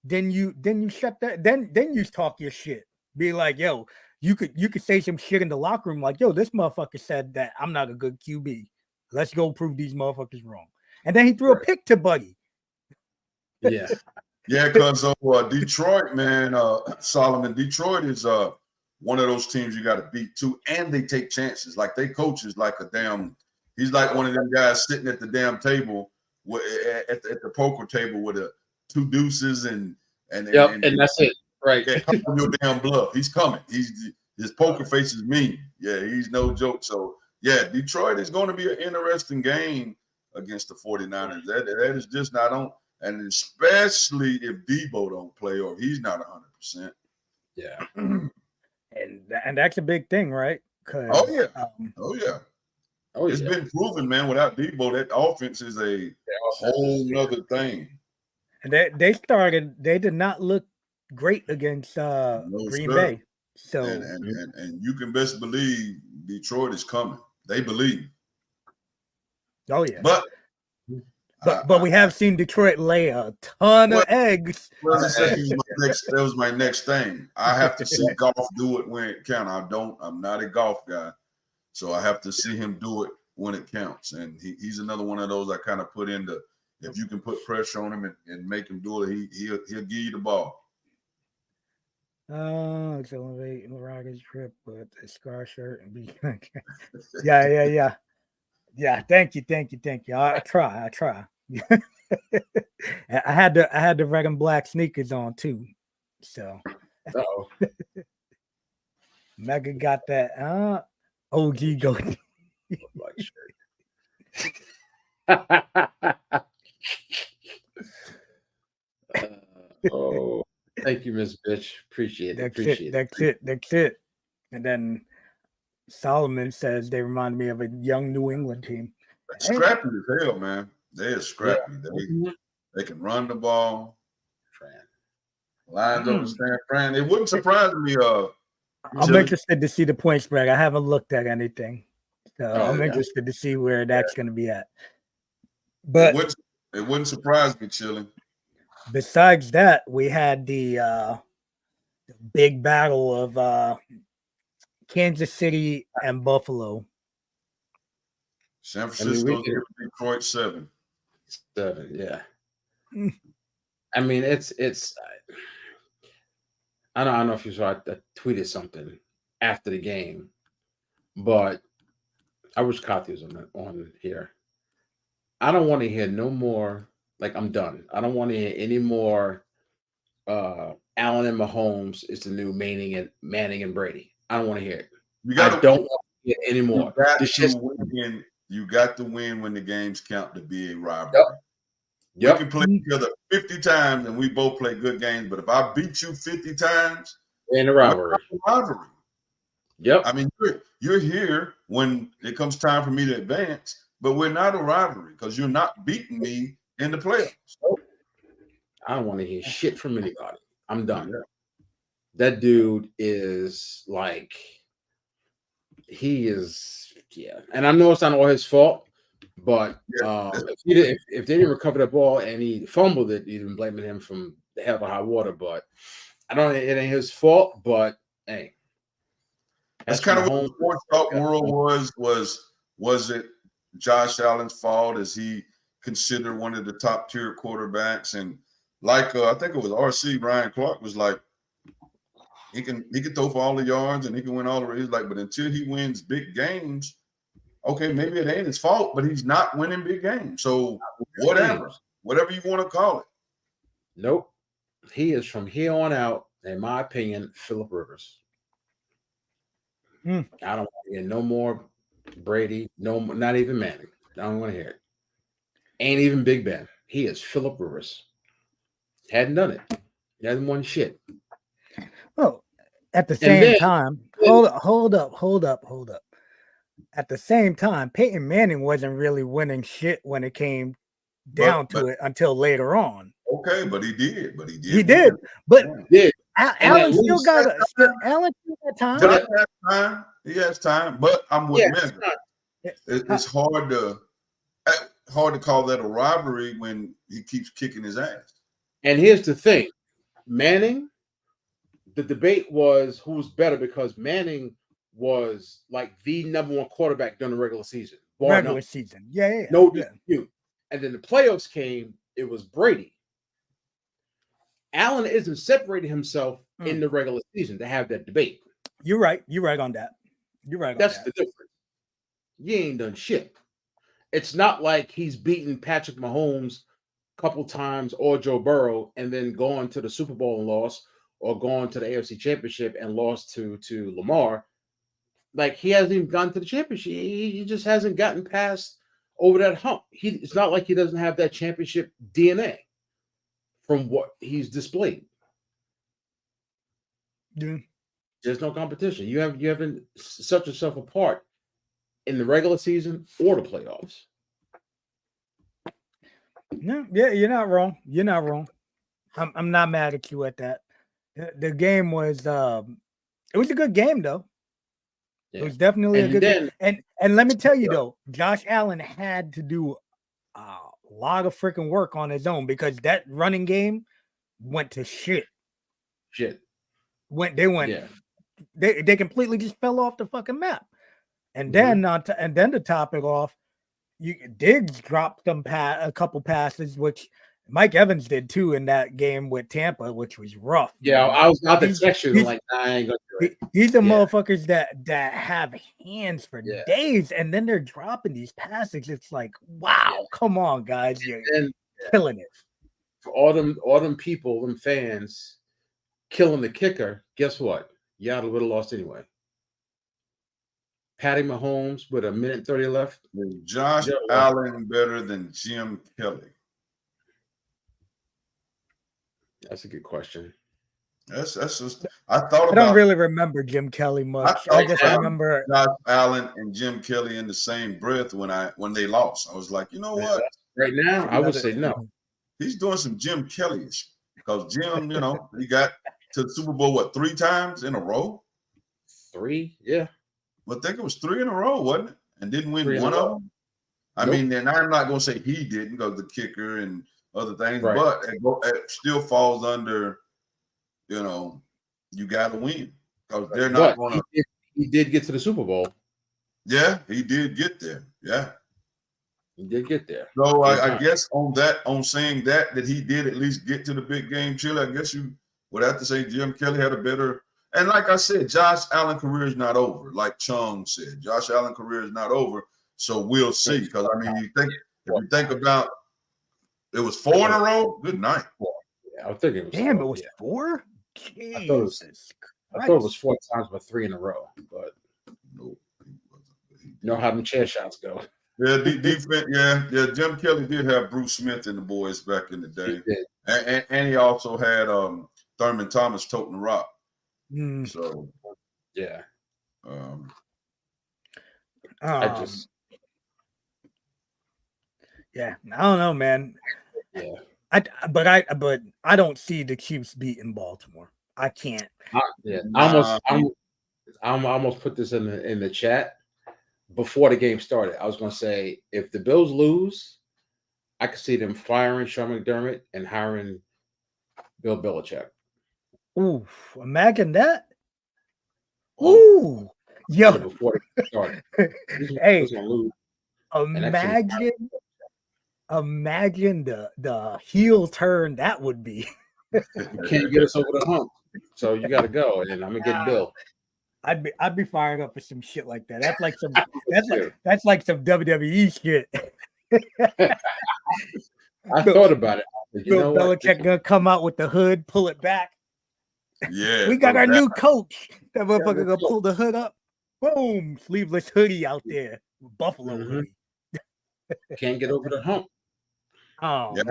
Speaker 2: then you shut that. Then you talk your shit. Be like, yo, you could say some shit in the locker room like, yo, this motherfucker said that I'm not a good QB. Let's go prove these motherfuckers wrong. And then he threw a pick to Buddy.
Speaker 3: Yeah. Yeah, because Detroit, man, Solomon, Detroit is one of those teams you got to beat too, and they take chances. Like they coach is like he's like one of them guys sitting at the damn table at the poker table with 2 deuces and
Speaker 4: that's it, right?
Speaker 3: Yeah, your damn bluff. He's coming. His poker face is mean. Yeah, he's no joke. So yeah, Detroit is going to be an interesting game against the 49ers. That is just not on. And especially if Debo don't play or he's not 100%.
Speaker 4: Yeah.
Speaker 2: And that's a big thing, right? Because
Speaker 3: Oh yeah, oh yeah. It's
Speaker 4: yeah.
Speaker 3: been proven, man. Without Debo, that offense is a whole nother thing.
Speaker 2: and they did not look great against Green
Speaker 3: Sir.
Speaker 2: Bay. So
Speaker 3: And you can best believe Detroit is coming. They believe.
Speaker 2: oh yeah.
Speaker 3: But
Speaker 2: But we have seen Detroit lay a ton of eggs.
Speaker 3: Well, that was my next thing. I have to see Goff do it when it counts. I'm not a golf guy, so I have to see him do it when it counts. And he's another one of those I kind of put into. If you can put pressure on him and make him do it, he'll give you the ball.
Speaker 2: It's elevate the Rockets trip with a scar shirt and be yeah. Thank you. I try. I had the red and black sneakers on too. So Mega got that OG go.
Speaker 4: Oh, thank you, Miss Bitch. Appreciate it.
Speaker 2: That's it. And then Solomon says they remind me of a young New England team.
Speaker 3: Scrappy as hell, man. They are scrappy. Yeah. They can run the ball. Lines over stand. Fran, it wouldn't surprise me.
Speaker 2: I'm interested to see the point spread. I haven't looked at anything. So I'm interested to see where that's going to be at. But
Speaker 3: it wouldn't surprise me, Chilling.
Speaker 2: Besides that, we had the big battle of Kansas City and Buffalo.
Speaker 3: San Francisco, Detroit 7.
Speaker 4: 7, yeah. I mean, it's. I don't know if you saw. I tweeted something after the game, but I wish Kathy was on here. I don't want to hear no more. Like, I'm done. I don't want to hear any more. Allen and Mahomes is the new Manning and Brady. I don't want to hear it. I don't want to hear it anymore.
Speaker 3: You got to win when the games count to be a rivalry.
Speaker 4: Yep.
Speaker 3: We can play each other 50 times and we both play good games, but if I beat you 50 times,
Speaker 4: in a rivalry. Yep.
Speaker 3: I mean, you're here when it comes time for me to advance, but we're not a rivalry because you're not beating me in the playoffs.
Speaker 4: I don't want to hear shit from anybody. I'm done. Yeah. That dude is like, he is, and I know it's not all his fault. But if they didn't recover the ball and he fumbled it, you'd been blaming him from the hell of high water. But I don't. It ain't his fault. But hey,
Speaker 3: that's kind of what the sports talk world was it Josh Allen's fault? Is he considered one of the top tier quarterbacks? And like I think it was RC Ryan Clark was like, he can throw for all the yards and he can win all the races. Like, but until he wins big games. Okay, maybe it ain't his fault, but he's not winning big games. So whatever you want to call it.
Speaker 4: Nope. He is from here on out, in my opinion, Phillip Rivers. I don't want to hear no more Brady, not even Manning. I don't want to hear it. Ain't even Big Ben. He is Phillip Rivers. Hadn't done it. He hasn't won shit.
Speaker 2: Well, at the same time, hold up. At the same time, Peyton Manning wasn't really winning shit when it came down to it until later on.
Speaker 3: Okay, but he did.
Speaker 2: He did. But Allen still got time.
Speaker 3: He has time. But I'm with Manning. It's hard to call that a rivalry when he keeps kicking his ass.
Speaker 4: And here's the thing, Manning. The debate was who's better because Manning was like the number one quarterback during the regular season.
Speaker 2: Season. Yeah.
Speaker 4: No dispute. And then the playoffs came, it was Brady. Allen isn't separating himself in the regular season to have that debate.
Speaker 2: You're right on that.
Speaker 4: That's the difference. You ain't done shit. It's not like he's beaten Patrick Mahomes a couple times or Joe Burrow and then gone to the Super Bowl and lost or gone to the AFC Championship and lost to Lamar. Like, he hasn't even gone to the championship. He just hasn't gotten past over that hump. It's not like he doesn't have that championship DNA from what he's displayed.
Speaker 2: Yeah.
Speaker 4: There's no competition. You haven't set yourself apart in the regular season or the playoffs.
Speaker 2: No, yeah, you're not wrong. You're not wrong. I'm not mad at you at that. The game was it was a good game though.
Speaker 4: Yeah.
Speaker 2: It was definitely a
Speaker 4: And
Speaker 2: good
Speaker 4: then
Speaker 2: game. And let me tell you though, Josh Allen had to do a lot of freaking work on his own because that running game went to shit.
Speaker 4: shit.
Speaker 2: They they completely just fell off the fucking map. And
Speaker 4: Mhm.
Speaker 2: then and then to top it off, Diggs dropped a couple passes, which Mike Evans did too in that game with Tampa, which was rough.
Speaker 4: Yeah,
Speaker 2: man.
Speaker 4: I was about to
Speaker 2: He's-
Speaker 4: text you. I'm
Speaker 2: he's-
Speaker 4: like, nah, I ain't gonna do it.
Speaker 2: These are
Speaker 4: Yeah.
Speaker 2: motherfuckers that have hands for
Speaker 4: Yeah.
Speaker 2: days, and then they're dropping these passes. It's like, wow, come on, guys, you're
Speaker 4: And
Speaker 2: killing it.
Speaker 4: for all them people, them fans killing the kicker, guess what? Y'all would have lost anyway. Patty Mahomes with 1:30 left.
Speaker 3: Is Josh
Speaker 4: Yeah.
Speaker 3: Allen better than Jim Kelly?
Speaker 4: That's a good question.
Speaker 3: That's just I thought
Speaker 2: I don't
Speaker 3: about
Speaker 2: really remember Jim Kelly much. I just
Speaker 3: thought
Speaker 2: remember
Speaker 3: Josh Allen and Jim Kelly in the same breath when they lost. I was like, you know what?
Speaker 4: Right now, I would say no.
Speaker 3: He's doing some Jim Kelly-ish because Jim, he got to the Super Bowl 3 times in a row.
Speaker 4: 3, yeah.
Speaker 3: I think it was 3 in a row, wasn't it? And didn't win
Speaker 4: 3 in a
Speaker 3: one of
Speaker 4: row.
Speaker 3: them. I
Speaker 4: Nope.
Speaker 3: mean, and I'm not gonna say he didn't because the kicker and other things,
Speaker 4: Right.
Speaker 3: but it still falls under, you got to win because they're not
Speaker 4: But
Speaker 3: going to.
Speaker 4: he did get to the Super Bowl.
Speaker 3: Yeah, he did get there. Yeah.
Speaker 4: He did get there.
Speaker 3: So
Speaker 4: Good
Speaker 3: I
Speaker 4: time.
Speaker 3: guess on saying that he did at least get to the big game, Chile, I guess you would have to say Jim Kelly had a better. And like I said, Josh Allen's career is not over. Like Chung said, Josh Allen's career is not over. So we'll see. Because I mean, if you think about it was 4 in a row. Good night.
Speaker 4: Yeah, I think it was.
Speaker 2: damn, it was
Speaker 4: yeah.
Speaker 2: 4.
Speaker 4: I thought it was-
Speaker 2: Jesus
Speaker 4: I thought it was
Speaker 2: Christ.
Speaker 4: 4 times, but 3 in a row. But
Speaker 3: Nope, he wasn't.
Speaker 4: you know how them chair shots go.
Speaker 3: Yeah, defense. Yeah. Jim Kelly did have Bruce Smith and the boys back in the day,
Speaker 4: He did.
Speaker 3: and he also had Thurman Thomas toting the rock.
Speaker 2: Mm,
Speaker 3: So
Speaker 4: Yeah.
Speaker 2: um,
Speaker 4: just-
Speaker 2: yeah, I don't know, man.
Speaker 4: Yeah.
Speaker 2: But I don't see the Chiefs beating Baltimore. I can't.
Speaker 4: Yeah.
Speaker 3: Nah.
Speaker 4: I almost put this in the chat before the game started. I was going to say if the Bills lose, I could see them firing Sean McDermott and hiring Bill Belichick.
Speaker 2: Ooh, imagine that.
Speaker 4: Oh,
Speaker 2: Ooh, yo,
Speaker 4: before the game started.
Speaker 2: hey,
Speaker 4: Who's gonna lose?
Speaker 2: imagine the heel turn that would be.
Speaker 4: You can't get us over the hump, so you got to go, and I'm gonna get Bill.
Speaker 2: I'd be fired up for some shit like that. That's like some some WWE shit.
Speaker 4: I thought about it. You know
Speaker 2: Bill
Speaker 4: what?
Speaker 2: Belichick gonna come out with the hood, pull it back.
Speaker 3: Yeah,
Speaker 2: We got our
Speaker 3: that-
Speaker 2: new coach. That motherfucker
Speaker 4: let's
Speaker 2: gonna
Speaker 4: go.
Speaker 2: pull the hood up. Boom, sleeveless hoodie out there. Buffalo
Speaker 4: Mhm.
Speaker 2: hoodie.
Speaker 4: Can't get over the hump.
Speaker 3: Yeah.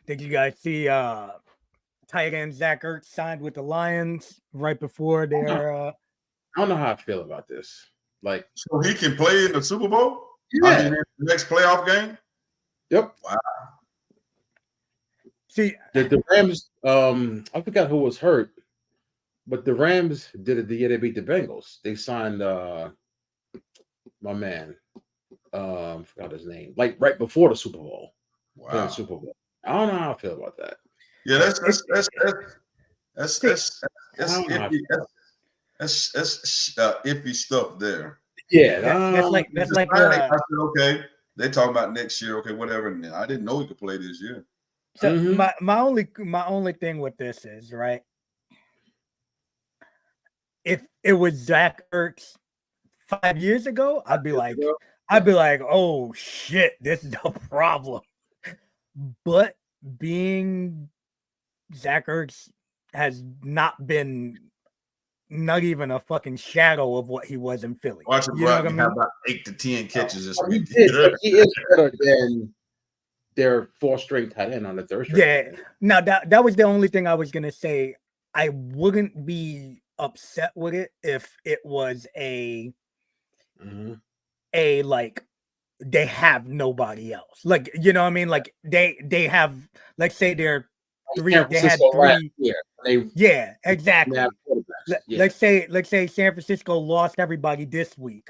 Speaker 2: Did you guys see tight end Zach Ertz signed with the Lions right before their
Speaker 4: I don't know how I feel about this. Like,
Speaker 3: So he can play in the Super Bowl.
Speaker 4: yeah,
Speaker 3: I mean, in the next playoff game.
Speaker 4: yep.
Speaker 2: see
Speaker 4: The Rams. I forgot who was hurt, but the Rams did it the year they beat the Bengals. They signed my man. Forgot his name. Like right before the Super Bowl. During
Speaker 3: Wow.
Speaker 4: the Super Bowl. I don't know how I feel about that.
Speaker 3: Yeah, that's
Speaker 4: I don't know how I
Speaker 3: iffy. That's iffy stuff there.
Speaker 4: Yeah,
Speaker 2: that's like
Speaker 3: I said, okay, they talking about next year, okay, whatever. And I didn't know he could play this year.
Speaker 2: so
Speaker 4: Mhm.
Speaker 2: my only thing with this is right. If it was Zach Ertz 5 years ago, I'd be like, oh shit, this is the problem. But being Zach Ertz has not been not even a fucking shadow of what he was in Philly.
Speaker 3: Watch him
Speaker 2: You
Speaker 3: go
Speaker 2: know
Speaker 3: out
Speaker 2: what I
Speaker 3: and
Speaker 2: mean?
Speaker 3: have about 8 to 10 catches this
Speaker 4: He
Speaker 3: week.
Speaker 4: did. He is better than their 4th string tight end on the 3rd string.
Speaker 2: Yeah. Now that was the only thing I was gonna say I wouldn't be upset with it if it was a like they have nobody else. Like, you know what I mean? Like they have, let's say they're three, they had three. Yeah, exactly. Let's say San Francisco lost everybody this week.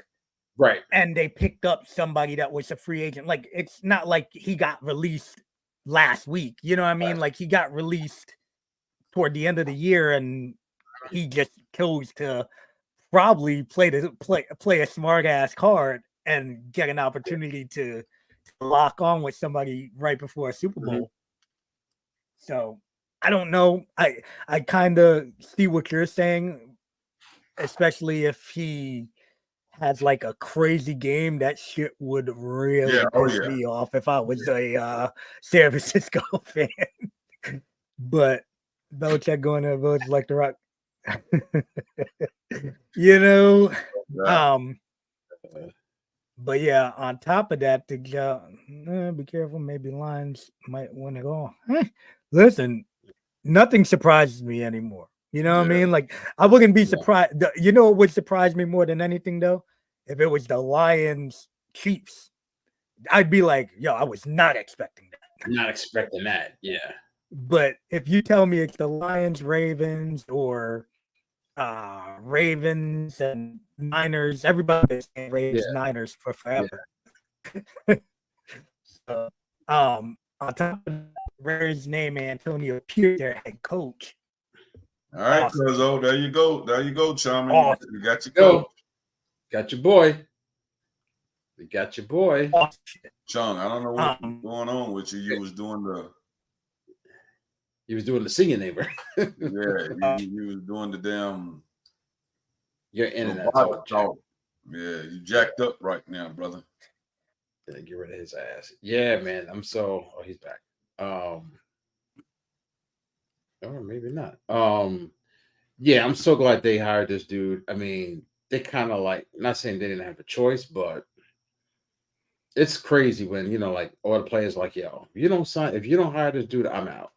Speaker 4: Right.
Speaker 2: And they picked up somebody that was a free agent. Like, it's not like he got released last week. You know what I mean? Like, he got released toward the end of the year, and he just chose to probably play a smart ass card and get an opportunity to lock on with somebody right before a Super Bowl. So I don't know. I kind of see what you're saying, especially if he has like a crazy game. That shit would really piss me off if I was a San Francisco fan. But Belichick going to votes like the Rock. You know, but yeah, on top of that, be careful. Maybe Lions might win it all. Listen, nothing surprises me anymore. You know what I mean? Like, I wouldn't be surprised. You know what would surprise me more than anything, though? If it was the Lions Chiefs, I'd be like, yo, I was not expecting that.
Speaker 4: Not expecting that, yeah.
Speaker 2: But if you tell me it's the Lions, Ravens, or Ravens and Niners, everybody's saying Ravens, Niners for forever. So, on top of that, Ravens name Antonio Pierce, their head coach.
Speaker 3: All right, Cuzzo, there you go. There you go, Charmin.
Speaker 2: Awesome.
Speaker 3: You got your coach.
Speaker 4: Got your boy. You got your boy.
Speaker 2: Awesome.
Speaker 3: Chung, I don't know what's going on with you. You was doing the
Speaker 4: singing neighbor.
Speaker 3: Yeah, you was doing the damn
Speaker 4: your internet
Speaker 3: talk. Yeah, you jacked up right now, brother.
Speaker 4: Yeah, get rid of his ass. Yeah, man. He's back. Or maybe not. Yeah, I'm so glad they hired this dude. I mean, they kind of like, not saying they didn't have a choice, but it's crazy when, you know, like all the players like, yo, if you don't hire this dude, I'm out.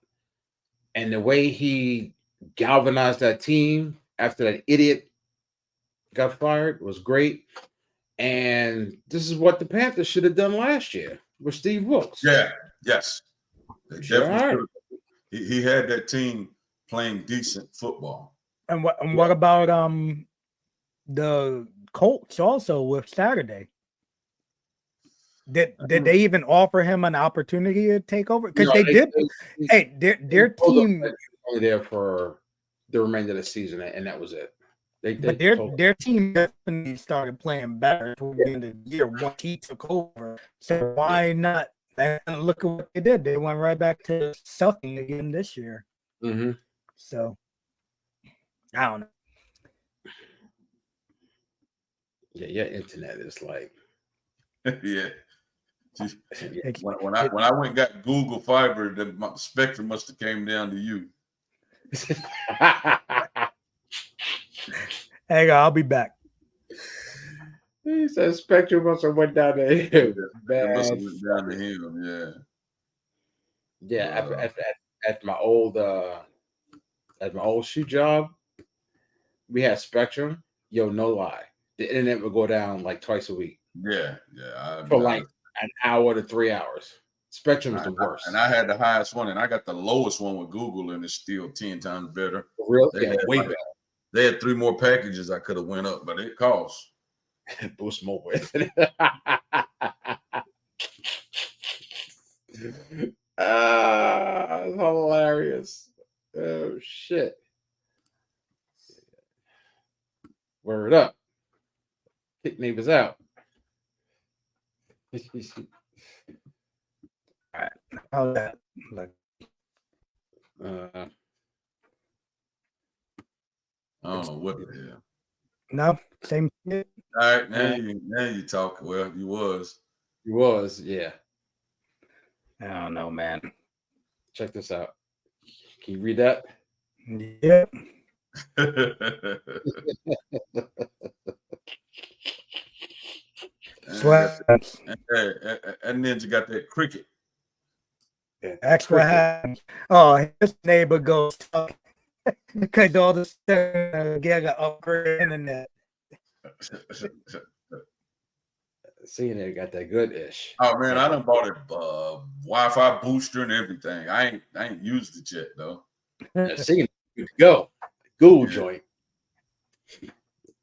Speaker 4: And the way he galvanized that team after that idiot got fired was great. And this is what the Panthers should have done last year with Steve Wilkes.
Speaker 3: Yeah, yes. Definitely. He had that team playing decent football.
Speaker 2: And what about the Colts also with Saturday? Did they even offer him an opportunity to take over? Because they did. Hey, their team
Speaker 4: only there for the remainder of the season, and that was it.
Speaker 2: Their team definitely started playing better toward the end of the year once he took over. So why not? And look at what they did. They went right back to sucking again this year.
Speaker 4: Mm-hmm.
Speaker 2: So I don't know.
Speaker 4: Yeah, your internet is like
Speaker 3: yeah. When I went and got Google Fiber, my spectrum must have came down to you.
Speaker 2: Hang on, I'll be back.
Speaker 4: He said spectrum must have went down to him.
Speaker 3: It must have went down to him, yeah.
Speaker 4: Yeah, at my old shoe job, we had Spectrum. Yo, no lie, the internet would go down like twice a week.
Speaker 3: Yeah.
Speaker 4: For like an hour to 3 hours. Spectrum is the worst.
Speaker 3: And I had the highest one, and I got the lowest one with Google, and it's still 10 times better.
Speaker 4: Really? Yeah, way better.
Speaker 3: They had 3 more packages I could have went up, but it costs.
Speaker 4: Boost mobile. That's hilarious. Oh shit. Word up. Kick neighbors out.
Speaker 2: How that?
Speaker 3: I don't know what the hell.
Speaker 2: No, same shit.
Speaker 3: All right, now you talk. Well, you was,
Speaker 4: yeah.
Speaker 2: I don't know, man.
Speaker 4: Check this out. Can you read that?
Speaker 2: Yep.
Speaker 3: And then you got that cricket.
Speaker 2: That's what happens. Oh, his neighbor goes talking. Because all the stuff get an upgrade internet.
Speaker 4: Seeing it got that good ish.
Speaker 3: Oh man, I done bought it Wi-Fi booster and everything. I ain't used it yet though.
Speaker 4: Seeing it, good to go. Google
Speaker 3: Yeah.
Speaker 4: joint.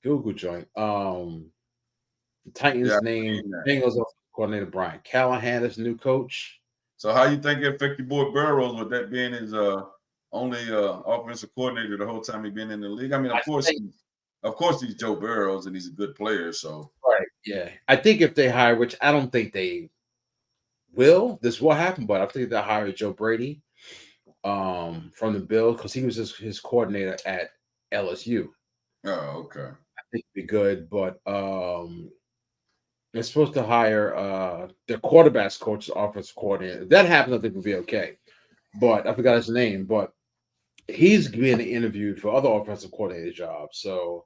Speaker 4: Google joint. The Titans
Speaker 3: Yeah,
Speaker 4: named
Speaker 3: that.
Speaker 4: Bengals offensive coordinator Brian Callahan as new coach.
Speaker 3: So how you think it affect your boy Burrows with that being his only offensive coordinator the whole time he been in the league? I mean, of course he's Joe Burrows and he's a good player. So
Speaker 4: Right. Yeah. I think if they hire, which I don't think they will, this will happen, but I think they'll hire Joe Brady from the Bills because he was his coordinator at LSU.
Speaker 3: oh, okay.
Speaker 4: I think it'd be good, but they're supposed to hire their quarterbacks coach, offensive coordinator. If that happens, I think we'll be okay. But I forgot his name, but he's being interviewed for other offensive coordinator jobs. So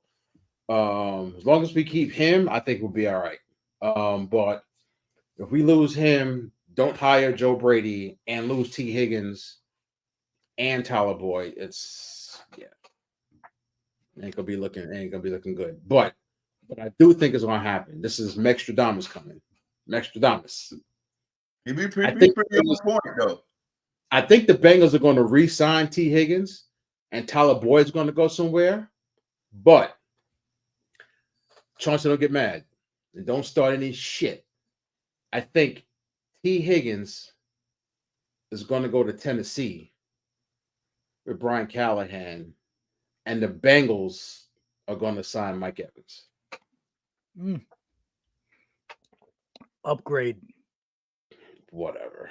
Speaker 4: as long as we keep him, I think we'll be all right. But if we lose him, don't hire Joe Brady and lose T. Higgins and Tyler Boyd, it's ain't gonna be looking good. But I do think it's gonna happen. This is Mextradamus coming. Mextradamus.
Speaker 3: He be pretty on point though.
Speaker 4: I think the Bengals are going to re-sign T. Higgins and Tyler Boyd's going to go somewhere. But Chauncey, don't get mad and don't start any shit. I think T. Higgins is going to go to Tennessee with Brian Callahan, and the Bengals are going to sign Mike Evans.
Speaker 2: Upgrade.
Speaker 4: Whatever.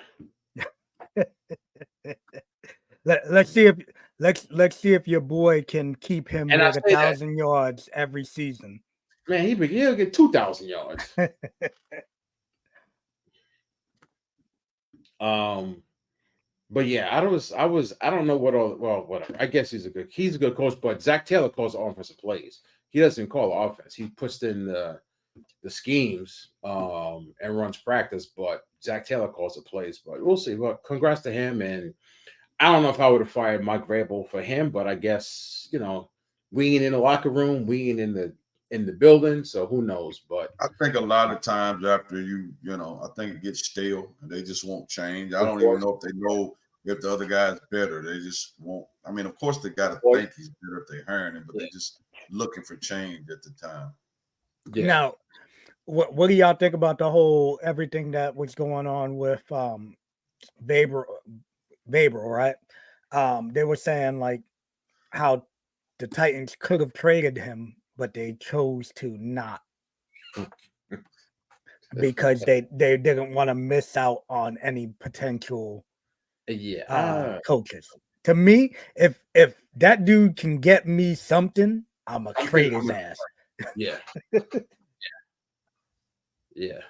Speaker 2: Let's see if your boy can keep him with 1,000 yards every season.
Speaker 4: Man, he'll get 2,000 yards. But yeah, I don't know whatever. I guess he's a good coach, but Zach Taylor calls the offensive plays. He doesn't call the offense. He puts in the schemes and runs practice, but Zach Taylor calls the plays. But we'll see. But congrats to him. And I don't know if I would have fired Mike Vrabel for him, but I guess we ain't in the locker room, we ain't in the building, so who knows? But
Speaker 3: I think a lot of times after I think it gets stale and they just won't change. I don't even know if they know if the other guy's better. They just won't. I mean, of course they got to think he's better if they're hiring him, but they're just looking for change at the time.
Speaker 2: Yeah. Now, what do y'all think about the whole everything that was going on with Weber, right? They were saying like how the Titans could have traded him, but they chose to not because they didn't want to miss out on any potential coaches. To me, if that dude can get me something, I'm a trade his ass.
Speaker 4: Yeah. Yeah.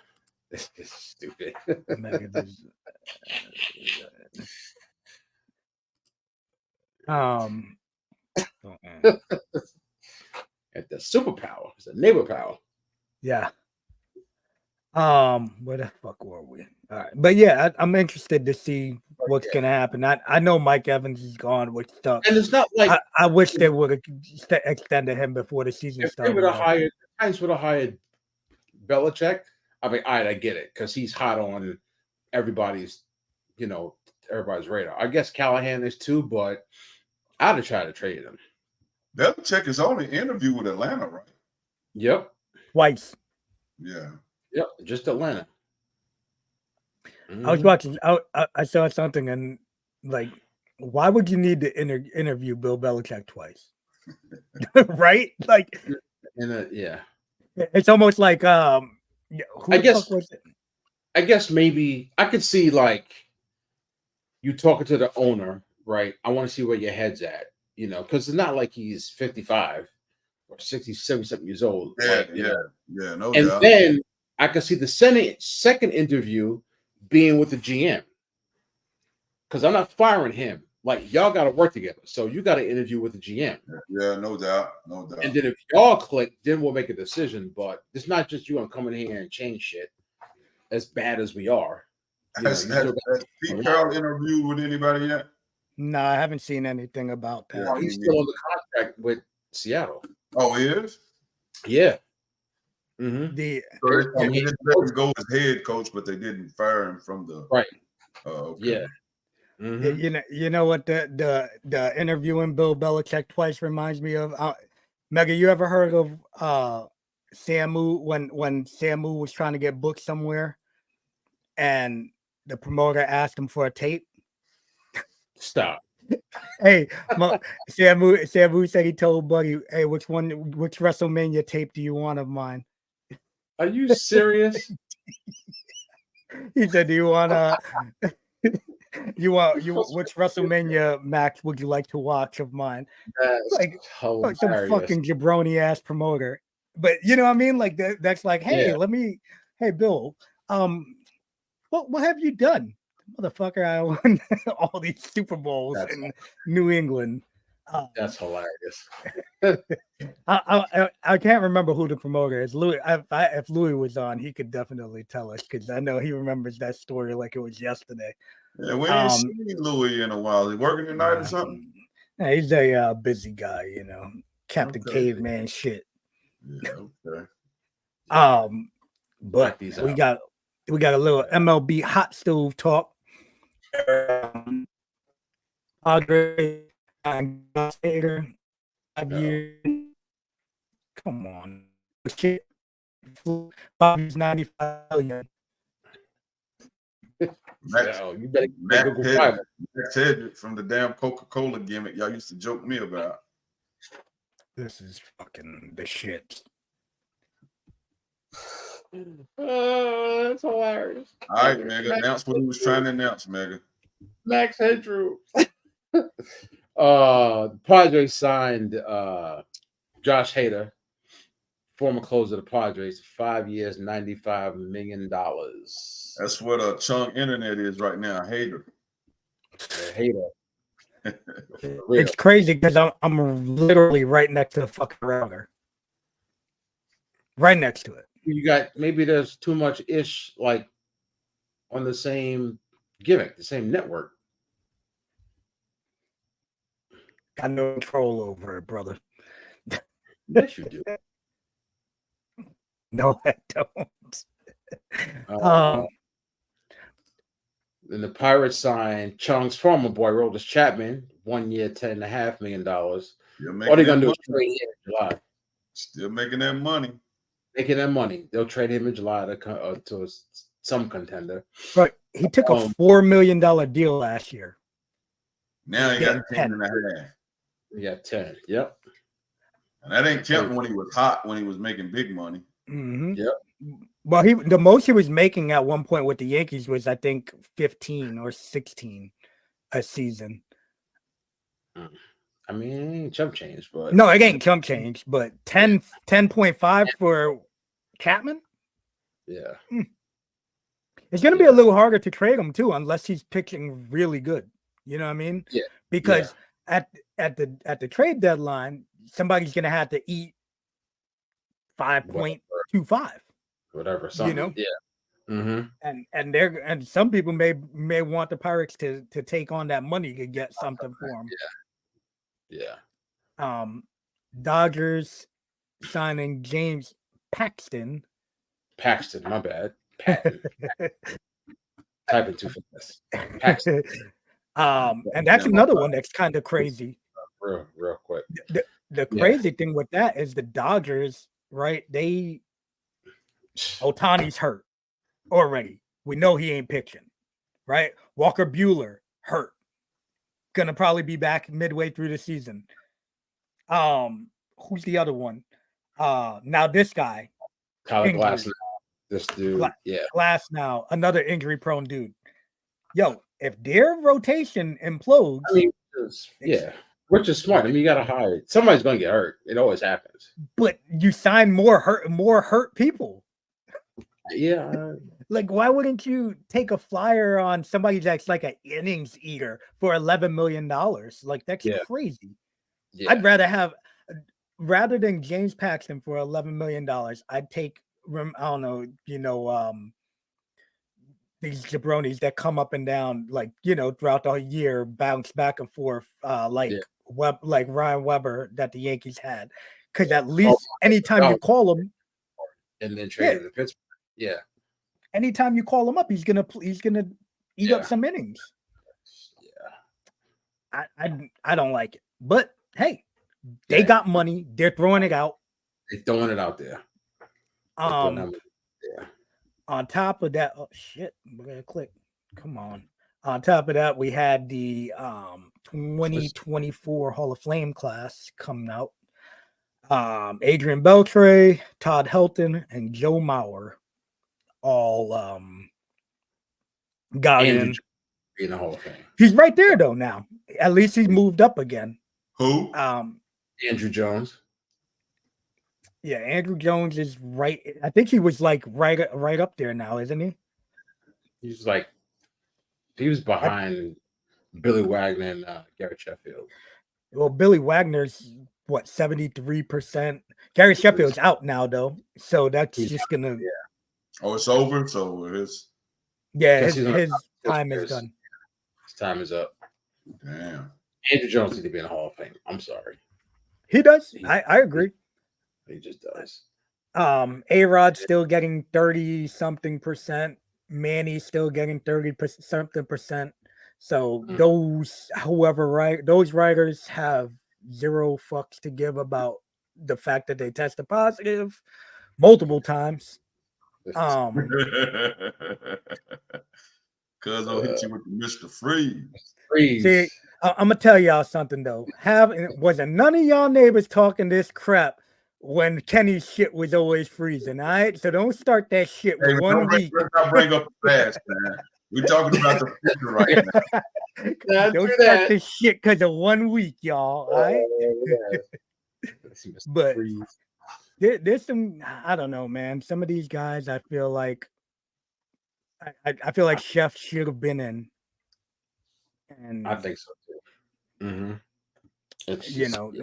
Speaker 4: This is stupid. At the superpower, it's a neighbor power.
Speaker 2: Yeah. Where the fuck were we? All right, but yeah, I'm interested to see what's gonna happen. I know Mike Evans is gone, which sucks.
Speaker 4: And it's not like
Speaker 2: I wish they would have extended him before the season started.
Speaker 4: They would have hired Belichick. I mean, I get it because he's hot on everybody's radar. I guess Callahan is too, but I'd have tried to trade him.
Speaker 3: Belichick is only interviewed with Atlanta, right?
Speaker 4: Yep.
Speaker 2: Twice.
Speaker 3: Yeah.
Speaker 4: Yep. Just Atlanta.
Speaker 2: I was watching. I saw something and like, why would you need to interview Bill Belichick twice? Right? Like,
Speaker 4: yeah.
Speaker 2: It's almost like
Speaker 4: I guess maybe I could see like you talking to the owner, right? I want to see where your head's at, because it's not like he's 55 or 60, 70 years old.
Speaker 3: Yeah, no doubt.
Speaker 4: And then I could see the second interview being with the GM, because I'm not firing him. Like, y'all got to work together, so you got to interview with the GM.
Speaker 3: Yeah, no doubt.
Speaker 4: And then if y'all click, then we'll make a decision. But it's not just you. I'm coming here and change shit. As bad as we are.
Speaker 3: Has Pete Carroll interviewed with anybody yet?
Speaker 2: No, I haven't seen anything about that.
Speaker 3: Yeah.
Speaker 4: He's still on the contract with Seattle.
Speaker 3: Oh, he is?
Speaker 4: Yeah. Mm-hmm.
Speaker 2: The
Speaker 3: So
Speaker 4: I
Speaker 3: they
Speaker 4: mean,
Speaker 3: didn't let him go as head coach, but they didn't fire him from the
Speaker 4: right.
Speaker 3: okay.
Speaker 4: Yeah. Mm-hmm.
Speaker 2: you know what the interviewing Bill Belichick twice reminds me of. Mega, you ever heard of Samu when Samu was trying to get booked somewhere, and the promoter asked him for a tape?
Speaker 4: Stop.
Speaker 2: Hey, Samu said he told Buddy, "Hey, which WrestleMania tape do you want of mine?"
Speaker 4: Are you serious?
Speaker 2: He said, "Do you want which WrestleMania match would you like to watch of mine?"
Speaker 4: That's
Speaker 2: Like
Speaker 4: hilarious.
Speaker 2: some fucking jabroni ass promoter. But you know what I mean? Like that's like, hey, hey Bill, what have you done? Motherfucker, I won all these Super Bowls in New England.
Speaker 4: That's hilarious.
Speaker 2: I can't remember who the promoter is. Louis, if Louis was on, he could definitely tell us because I know he remembers that story like it was yesterday.
Speaker 3: Yeah, we ain't seen Louis in a while. He working tonight or something?
Speaker 2: Yeah, he's a busy guy, you know, Captain Caveman shit.
Speaker 3: Yeah, okay.
Speaker 2: But we got a little MLB hot stove talk. Padres and Hater, 5 years. Come on, shit. 95 million.
Speaker 4: You better go find it.
Speaker 3: Max Hedrick from the damn Coca-Cola gimmick y'all used to joke me about.
Speaker 2: This is fucking the shit.
Speaker 4: That's hilarious.
Speaker 3: All right, Mega. Announce what he was trying to announce, Mega.
Speaker 4: Max Headroom. Padres signed Josh Hader, former closer of the Padres, 5 years, $95 million.
Speaker 3: That's what a chunk internet is right now. Hater.
Speaker 4: Hater.
Speaker 2: It's crazy because I'm literally right next to the fucking router. Right next to it.
Speaker 4: You got maybe there's too much ish like on the same gimmick, the same network.
Speaker 2: Got no control over it, brother.
Speaker 4: Yes, you do.
Speaker 2: No, I don't.
Speaker 4: Then the Pirates signed Chung's former boy, Roldis Chapman, 1 year, $10.5 million. All they're gonna do is trade him in July.
Speaker 3: Still making that money.
Speaker 4: Making that money. They'll trade him in July to some contender.
Speaker 2: Right. He took a $4 million deal last year.
Speaker 3: Now he got 10 and a half.
Speaker 4: He got 10. Yep.
Speaker 3: And that ain't counting when he was hot, when he was making big money.
Speaker 2: Mm-hmm.
Speaker 4: Yep.
Speaker 2: Well, the most he was making at one point with the Yankees was, I think, 15 or 16 a season.
Speaker 4: I mean, it ain't chump change, but
Speaker 2: no, it ain't chump change, but 10.5 for Chapman.
Speaker 4: Yeah.
Speaker 2: It's gonna be a little harder to trade him too, unless he's pitching really good. You know what I mean?
Speaker 4: Yeah.
Speaker 2: Because at the trade deadline, somebody's gonna have to eat 5.25.
Speaker 4: Whatever. Something.
Speaker 2: You know?
Speaker 4: Yeah. Mm-hmm.
Speaker 2: And some people may want the Pirates to take on that money to get something for them.
Speaker 4: Yeah.
Speaker 2: Dodgers signing James Paxton.
Speaker 4: My bad. Patton. Typing too fast. Paxton.
Speaker 2: And that's another one that's kind of crazy.
Speaker 4: Real quick.
Speaker 2: The crazy thing with that is the Dodgers, right? Ohtani's hurt already. We know he ain't pitching, right? Walker Buehler hurt. Gonna probably be back midway through the season. Who's the other one? Now this guy,
Speaker 4: Tyler Glass. This dude,
Speaker 2: Glass now, another injury-prone dude. Yo, if their rotation implodes,
Speaker 4: I mean, which is smart. I mean, you got to hire somebody's going to get hurt. It always happens.
Speaker 2: But you sign more hurt people.
Speaker 4: Yeah.
Speaker 2: Like, why wouldn't you take a flyer on somebody that's like an innings eater for $11 million? Like, that's crazy. Yeah. I'd rather than James Paxton for $11 million, I'd take, I don't know, these jabronis that come up and down, like, throughout the year, bounce back and forth, like Ryan Weber that the Yankees had. Because at least anytime you call him,
Speaker 4: and then trade him to Pittsburgh. Yeah.
Speaker 2: Anytime you call him up, he's gonna eat up some innings.
Speaker 4: Yeah.
Speaker 2: I don't like it, but hey, they got money. They're throwing it out.
Speaker 4: They're throwing it out there.
Speaker 2: On top of that, oh shit, we're gonna click. Come on. On top of that, we had the 2024 Hall of Fame class coming out. Adrian Beltre, Todd Helton, and Joe Mauer all got in
Speaker 4: the Hall of Fame.
Speaker 2: He's right there though now. At least he's moved up again.
Speaker 3: Who?
Speaker 4: Andrew Jones.
Speaker 2: Yeah, Andrew Jones is right. I think he was like right up there now, isn't he?
Speaker 4: He was behind Billy Wagner and Gary Sheffield.
Speaker 2: Well, Billy Wagner's what 73%. Gary Sheffield's out now though, so that's just gonna.
Speaker 3: Yeah. Oh, it's over. So it's.
Speaker 2: Yeah, his time is done.
Speaker 4: His time is up.
Speaker 3: Damn.
Speaker 4: Andrew Jones needs to be in the Hall of Fame. I'm sorry.
Speaker 2: He does. I agree.
Speaker 4: He just does.
Speaker 2: A-Rod's still getting 30-something%. Manny's still getting 30-something%. So those writers have zero fucks to give about the fact that they tested positive multiple times.
Speaker 3: Cuz I'll hit you with the Mr. Freeze.
Speaker 2: See, I'm gonna tell y'all something though. Wasn't none of y'all neighbors talking this crap when Kenny's shit was always freezing, all right? So don't start that shit with 1 week.
Speaker 3: Let's not bring up the past, man. We're talking about the future right now.
Speaker 2: Don't start this shit because of 1 week, y'all, all right? But there's some, I don't know, man. Some of these guys, I feel like Chef should have been in. And
Speaker 4: I think so too. Mm-hmm.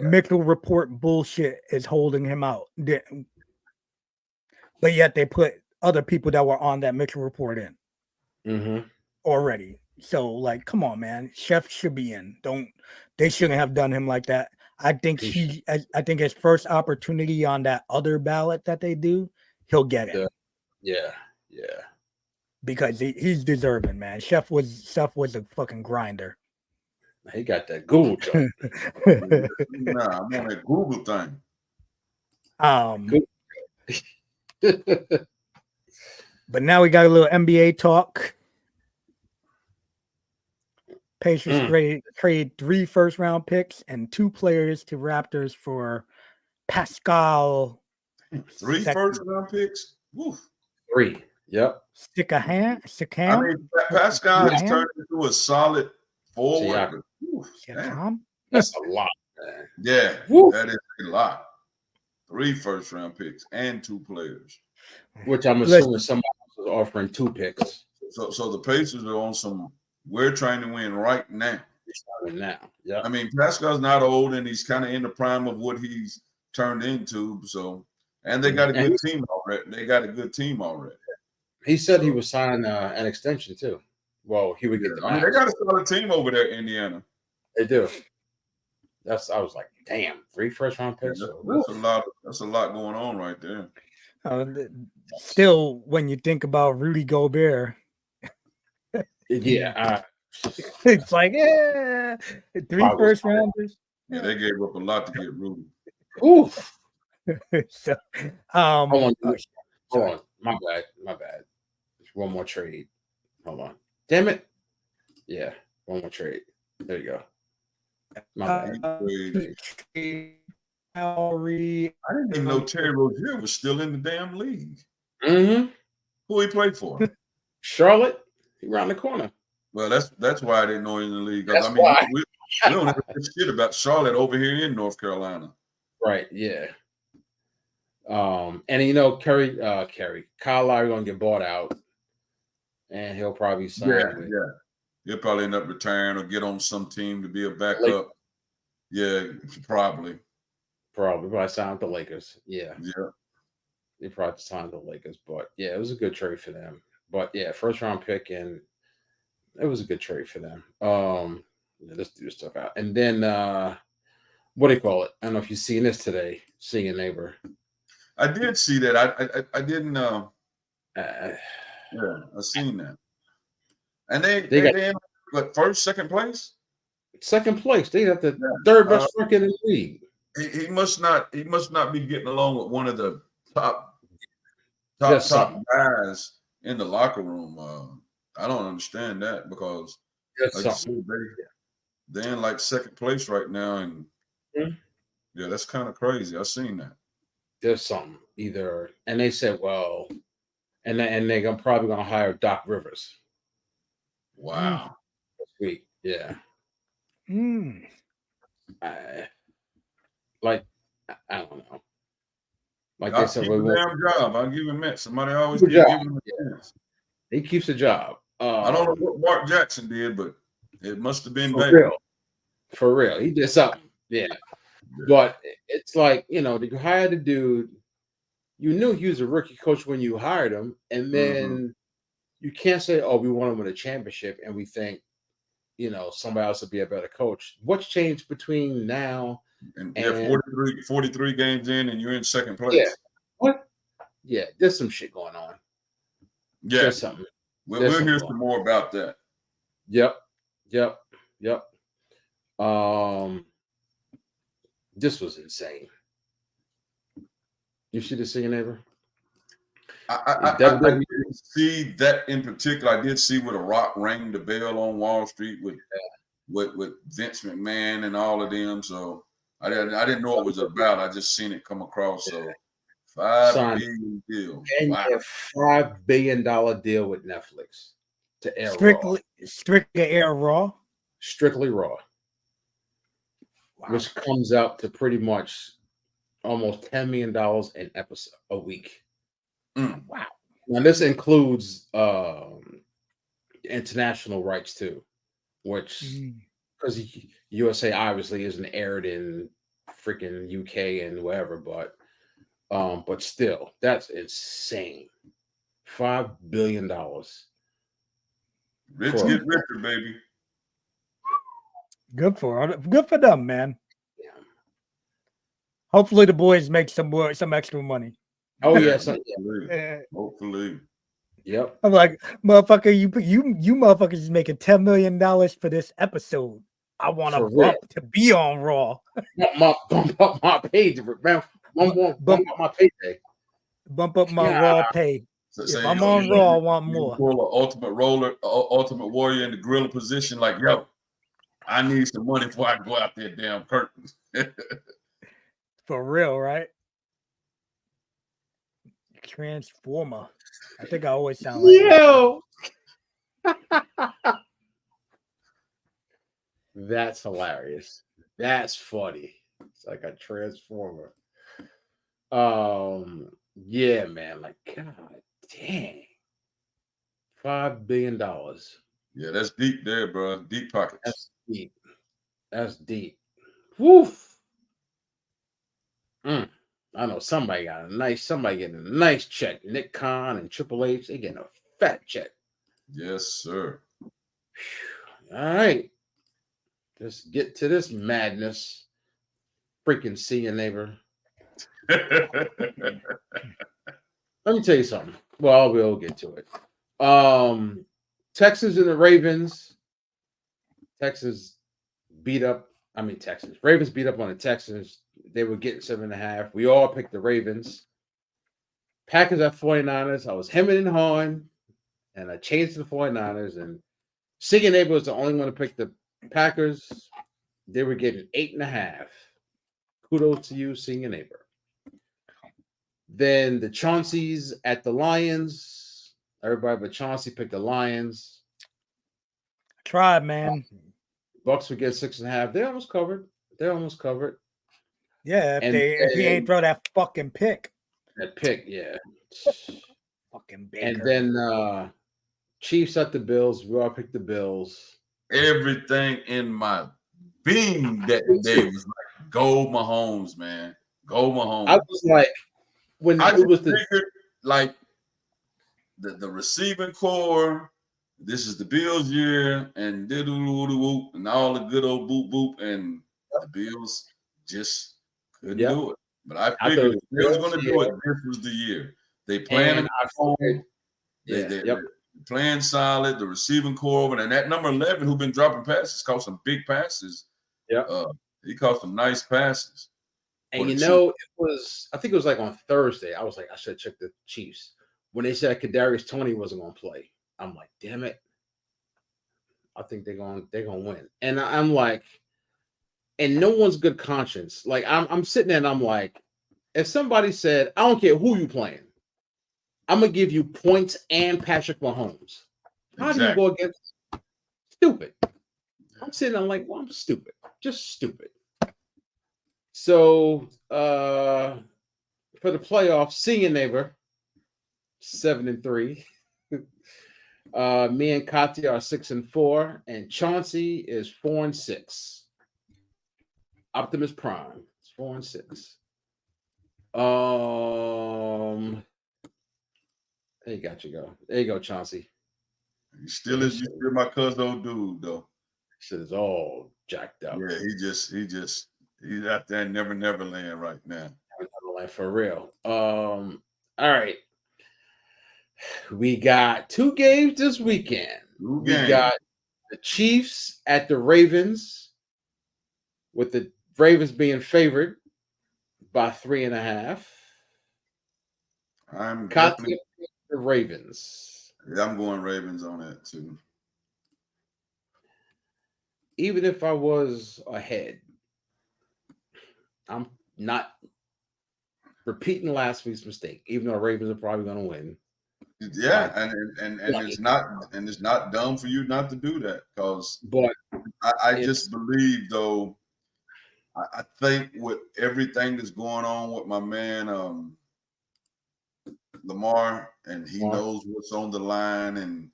Speaker 2: Mitchell report bullshit is holding him out. But yet they put other people that were on that Mitchell report in already. So, like, come on, man. Chef should be in. They shouldn't have done him like that. I think his first opportunity on that other ballot that they do, he'll get it.
Speaker 4: Yeah.
Speaker 2: Because he's deserving, man. Chef was a fucking grinder.
Speaker 4: He got that Google job.
Speaker 3: Nah, I'm on that Google thing.
Speaker 2: But now we got a little NBA talk. Pacers trade 3 first-round picks and 2 players to Raptors for Pascal.
Speaker 3: 3 first-round picks? Woof.
Speaker 4: 3. Yep.
Speaker 2: Sikam.
Speaker 3: I mean, Pascal has turned into a solid forward.
Speaker 4: That's a lot, man.
Speaker 3: Yeah, that is a lot. 3 first-round picks and 2 players.
Speaker 4: Which I'm assuming somebody else is offering 2 picks.
Speaker 3: So the Pacers are on some. We're trying to win right now.
Speaker 4: Yeah.
Speaker 3: I mean, Pascal's not old, and he's kind of in the prime of what he's turned into. So, and they got a good team already. He
Speaker 4: said he would sign an extension too. Well, he would get the.
Speaker 3: I mean, they got a solid team over there in Indiana.
Speaker 4: They do. I was like, damn, 3 first-round picks.
Speaker 3: That's a lot going on right there.
Speaker 2: Still, when you think about Rudy Gobert.
Speaker 4: Yeah,
Speaker 2: it's like 3 first rounders.
Speaker 3: Yeah, they gave up a lot to get Rudy.
Speaker 4: Oof.
Speaker 2: So,
Speaker 4: hold on. My bad. One more trade. Hold on. Damn it. Yeah, one more trade. There you go. My bad.
Speaker 3: I didn't even know Terry Rozier was still in the damn league.
Speaker 4: Mm-hmm.
Speaker 3: Who he played for?
Speaker 4: Charlotte. Around the corner.
Speaker 3: Well, that's why I didn't know he was in the league. I mean, we don't have shit about Charlotte over here in North Carolina.
Speaker 4: Right, yeah. And Kyle Lowry gonna get bought out, and he'll probably sign.
Speaker 3: Yeah. He'll probably end up retiring or get on some team to be a backup. Yeah, probably
Speaker 4: sign with the Lakers. Yeah. They probably signed the Lakers, but yeah, it was a good trade for them. But yeah, first round pick, and it was a good trade for them. Let's do this stuff out. And then what do you call it? I don't know if you've seen this today, seeing a neighbor.
Speaker 3: I did see that. I didn't.
Speaker 4: Uh,
Speaker 3: Yeah, I seen that. And they
Speaker 4: got
Speaker 3: in what, first, second place?
Speaker 4: second place. They got the
Speaker 3: Yeah.
Speaker 4: third best record in the league.
Speaker 3: He must not be getting along with one of the top guys in the locker room. I don't understand that because like said, they're in like second place right now, and yeah, that's kind of crazy. I seen that.
Speaker 4: There's something either, and they said, well, and they're probably gonna hire Doc Rivers.
Speaker 3: Wow.
Speaker 4: Sweet, yeah. I don't know. Like they said,
Speaker 3: keep a damn job. I'll give him that. Somebody always give him a chance.
Speaker 4: He keeps a job.
Speaker 3: I don't know what Mark Jackson did, but it must have been
Speaker 4: for real. He did something. Yeah. But it's like, you you hire the dude. You knew he was a rookie coach when you hired him, and then you can't say, "Oh, we want him with a championship," and we think, somebody else would be a better coach. What's changed between now
Speaker 3: and 43 games in, and you're in second place?
Speaker 4: Yeah. What? Yeah, there's some shit going on.
Speaker 3: Yeah,
Speaker 4: there's something.
Speaker 3: We'll hear some more about that.
Speaker 4: Yep. This was insane. You see the Singing Neighbor?
Speaker 3: I didn't see that in particular. I did see where The Rock rang the bell on Wall Street with Vince McMahon and all of them. So I didn't know what it was about. I just seen it come across. So $5 billion deal.
Speaker 4: And
Speaker 3: wow.
Speaker 4: a $5 billion deal with Netflix to air
Speaker 2: strictly air Raw.
Speaker 4: Strictly Raw. Wow. Which comes out to pretty much almost $10 million an episode a week.
Speaker 2: Wow.
Speaker 4: Now this includes international rights too, which because USA obviously isn't aired in freaking UK and wherever, but still, that's insane. $5 billion.
Speaker 3: Rich get richer, baby.
Speaker 2: Good for them, man. Yeah. Hopefully the boys make some extra money.
Speaker 4: Oh yes,
Speaker 3: hopefully.
Speaker 4: Yep.
Speaker 2: I'm like, motherfucker, you motherfuckers is making $10 million for this episode. I want a bump to be on Raw.
Speaker 4: Bump up my page, bump up my payday.
Speaker 2: Bump up my Raw pay. So if I'm on Raw, I want more.
Speaker 3: Pull an Ultimate Warrior in the gorilla position, like, yo, I need some money before I go out there damn curtains.
Speaker 2: For real, right? Transformer. I think I always sound like
Speaker 4: That's hilarious. That's funny. It's like a transformer. Yeah, man. Like, God dang. $5 billion.
Speaker 3: Yeah, that's deep there, bro. Deep pockets.
Speaker 4: That's deep. Woof. I know somebody getting a nice check. Nick Khan and Triple H, they getting a fat check.
Speaker 3: Yes, sir.
Speaker 4: All right. Just get to this madness. Freaking see your neighbor. Let me tell you something. Well, we'll get to it. Texans and the Ravens. Ravens beat up on the Texans. They were getting 7.5. We all picked the Ravens. Packers at 49ers. I was hemming and hawing, and I changed to the 49ers. And Singing Neighbor was the only one to pick the Packers. They were getting 8.5. Kudos to you, Singing Neighbor. Then the Chaunceys at the Lions. Everybody but Chauncey picked the Lions.
Speaker 2: Tried, man.
Speaker 4: Bucks would get 6.5. They're almost covered.
Speaker 2: Yeah, if he ain't throw that fucking pick.
Speaker 4: That pick, yeah.
Speaker 2: Fucking Baker.
Speaker 4: And then Chiefs at the Bills. We all picked the Bills.
Speaker 3: Everything in my being that day was like, go Mahomes, man. Go Mahomes.
Speaker 4: I was like, when
Speaker 3: I
Speaker 4: it was
Speaker 3: figured, like, the receiving core. This is the Bills' year, and diddle-whoop, and all the good old boop boop, and the Bills just couldn't do it. But I figured if they was going to do it, this was the year. They planned They're playing solid. The receiving core, and that number 11 who been dropping passes caught some big passes.
Speaker 4: Yeah,
Speaker 3: he caught some nice passes.
Speaker 4: And you know, I think it was like on Thursday. I was like, I should check the Chiefs when they said Kadarius Toney wasn't going to play. I'm like, damn it. I think they're gonna win. And I'm like, and no one's good conscience. Like I'm sitting there and I'm like, if somebody said, I don't care who you playing, I'm gonna give you points and Patrick Mahomes. How do you go against stupid? I'm sitting there like, well, I'm stupid. Just stupid. So for the playoffs, see your neighbor, 7-3. Me and Katya are 6-4, and Chauncey is 4-6. Optimus Prime is 4-6. There you go, Chauncey.
Speaker 3: He still is my cousin old dude though.
Speaker 4: Shit is all jacked up.
Speaker 3: Yeah, he's out there in Never Land right now.
Speaker 4: Neverland for real. All right. We got 2 games this weekend. We got the Chiefs at the Ravens, with the Ravens being favored by 3.5.
Speaker 3: I'm
Speaker 4: definitely the Ravens.
Speaker 3: Yeah, I'm going Ravens on that too.
Speaker 4: Even if I was ahead, I'm not repeating last week's mistake. Even though Ravens are probably going to win.
Speaker 3: Yeah, and it's not dumb for you not to do that, because I just believe though. I think with everything that's going on with my man Lamar, and he knows what's on the line, and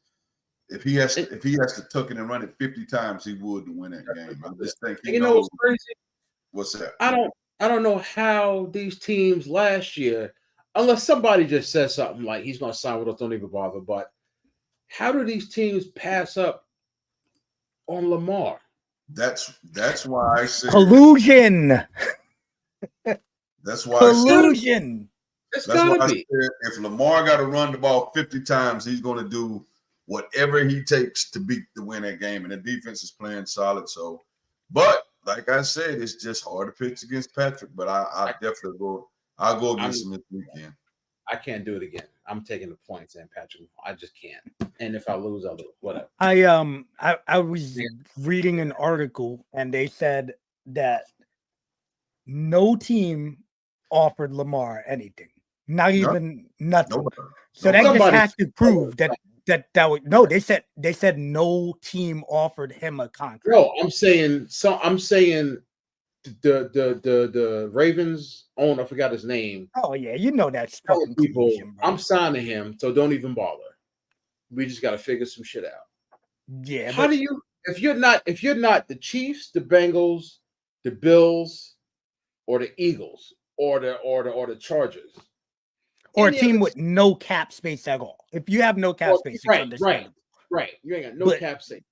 Speaker 3: if he has to tuck it and run it 50 times, he would to win that game. I just think he knows.
Speaker 4: What's crazy?
Speaker 3: What's that?
Speaker 4: I don't know how these teams last year, unless somebody just says something like he's going to sign with us, don't even bother. But how do these teams pass up on Lamar?
Speaker 3: That's why I said
Speaker 2: collusion.
Speaker 3: That's why
Speaker 2: collusion.
Speaker 3: That's why I said if Lamar got to run the ball 50 times, he's going to do whatever he takes to win that game. And the defense is playing solid. So, but like I said, it's just hard to pitch against Patrick. But I definitely I'll go against him this weekend.
Speaker 4: I can't do it again. I'm taking the points and Patrick. I just can't. And if I lose, I'll lose. Whatever.
Speaker 2: I was reading an article and they said that no team offered Lamar anything. Not even nothing. So that just has to prove that would no. They said no team offered him a contract.
Speaker 4: No, I'm saying the Ravens owner, I forgot his name.
Speaker 2: Oh yeah, you know that's fucking
Speaker 4: people.
Speaker 2: Collusion, bro.
Speaker 4: I'm signing him, so don't even bother. We just got to figure some shit out.
Speaker 2: Yeah.
Speaker 4: How do you if you're not the Chiefs, the Bengals, the Bills, or the Eagles, or the Chargers,
Speaker 2: or a team with no cap space at all? If you have no cap space,
Speaker 4: right, you ain't got no cap space.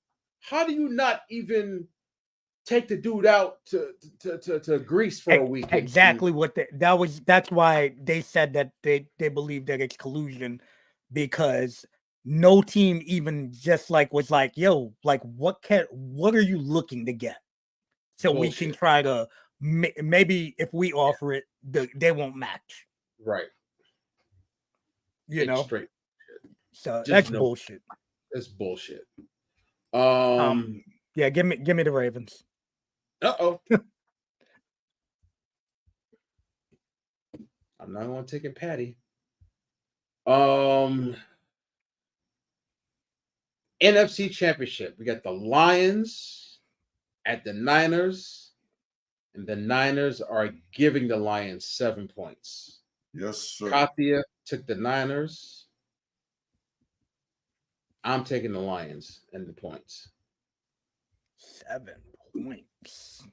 Speaker 4: How do you not even take the dude out to Greece for a week?
Speaker 2: Exactly what that's why they said that they believe that it's collusion, because no team even just was like, yo, like what are you looking to get? So we can try to maybe if we offer it, they won't match.
Speaker 4: Right.
Speaker 2: You know,
Speaker 4: straight.
Speaker 2: So that's bullshit.
Speaker 4: That's bullshit.
Speaker 2: Yeah, give me the Ravens.
Speaker 4: I'm not going to take it, Patty. NFC Championship. We got the Lions at the Niners, and the Niners are giving the Lions 7 points.
Speaker 3: Yes, sir.
Speaker 4: Katya took the Niners. I'm taking the Lions and the points.
Speaker 2: 7 points.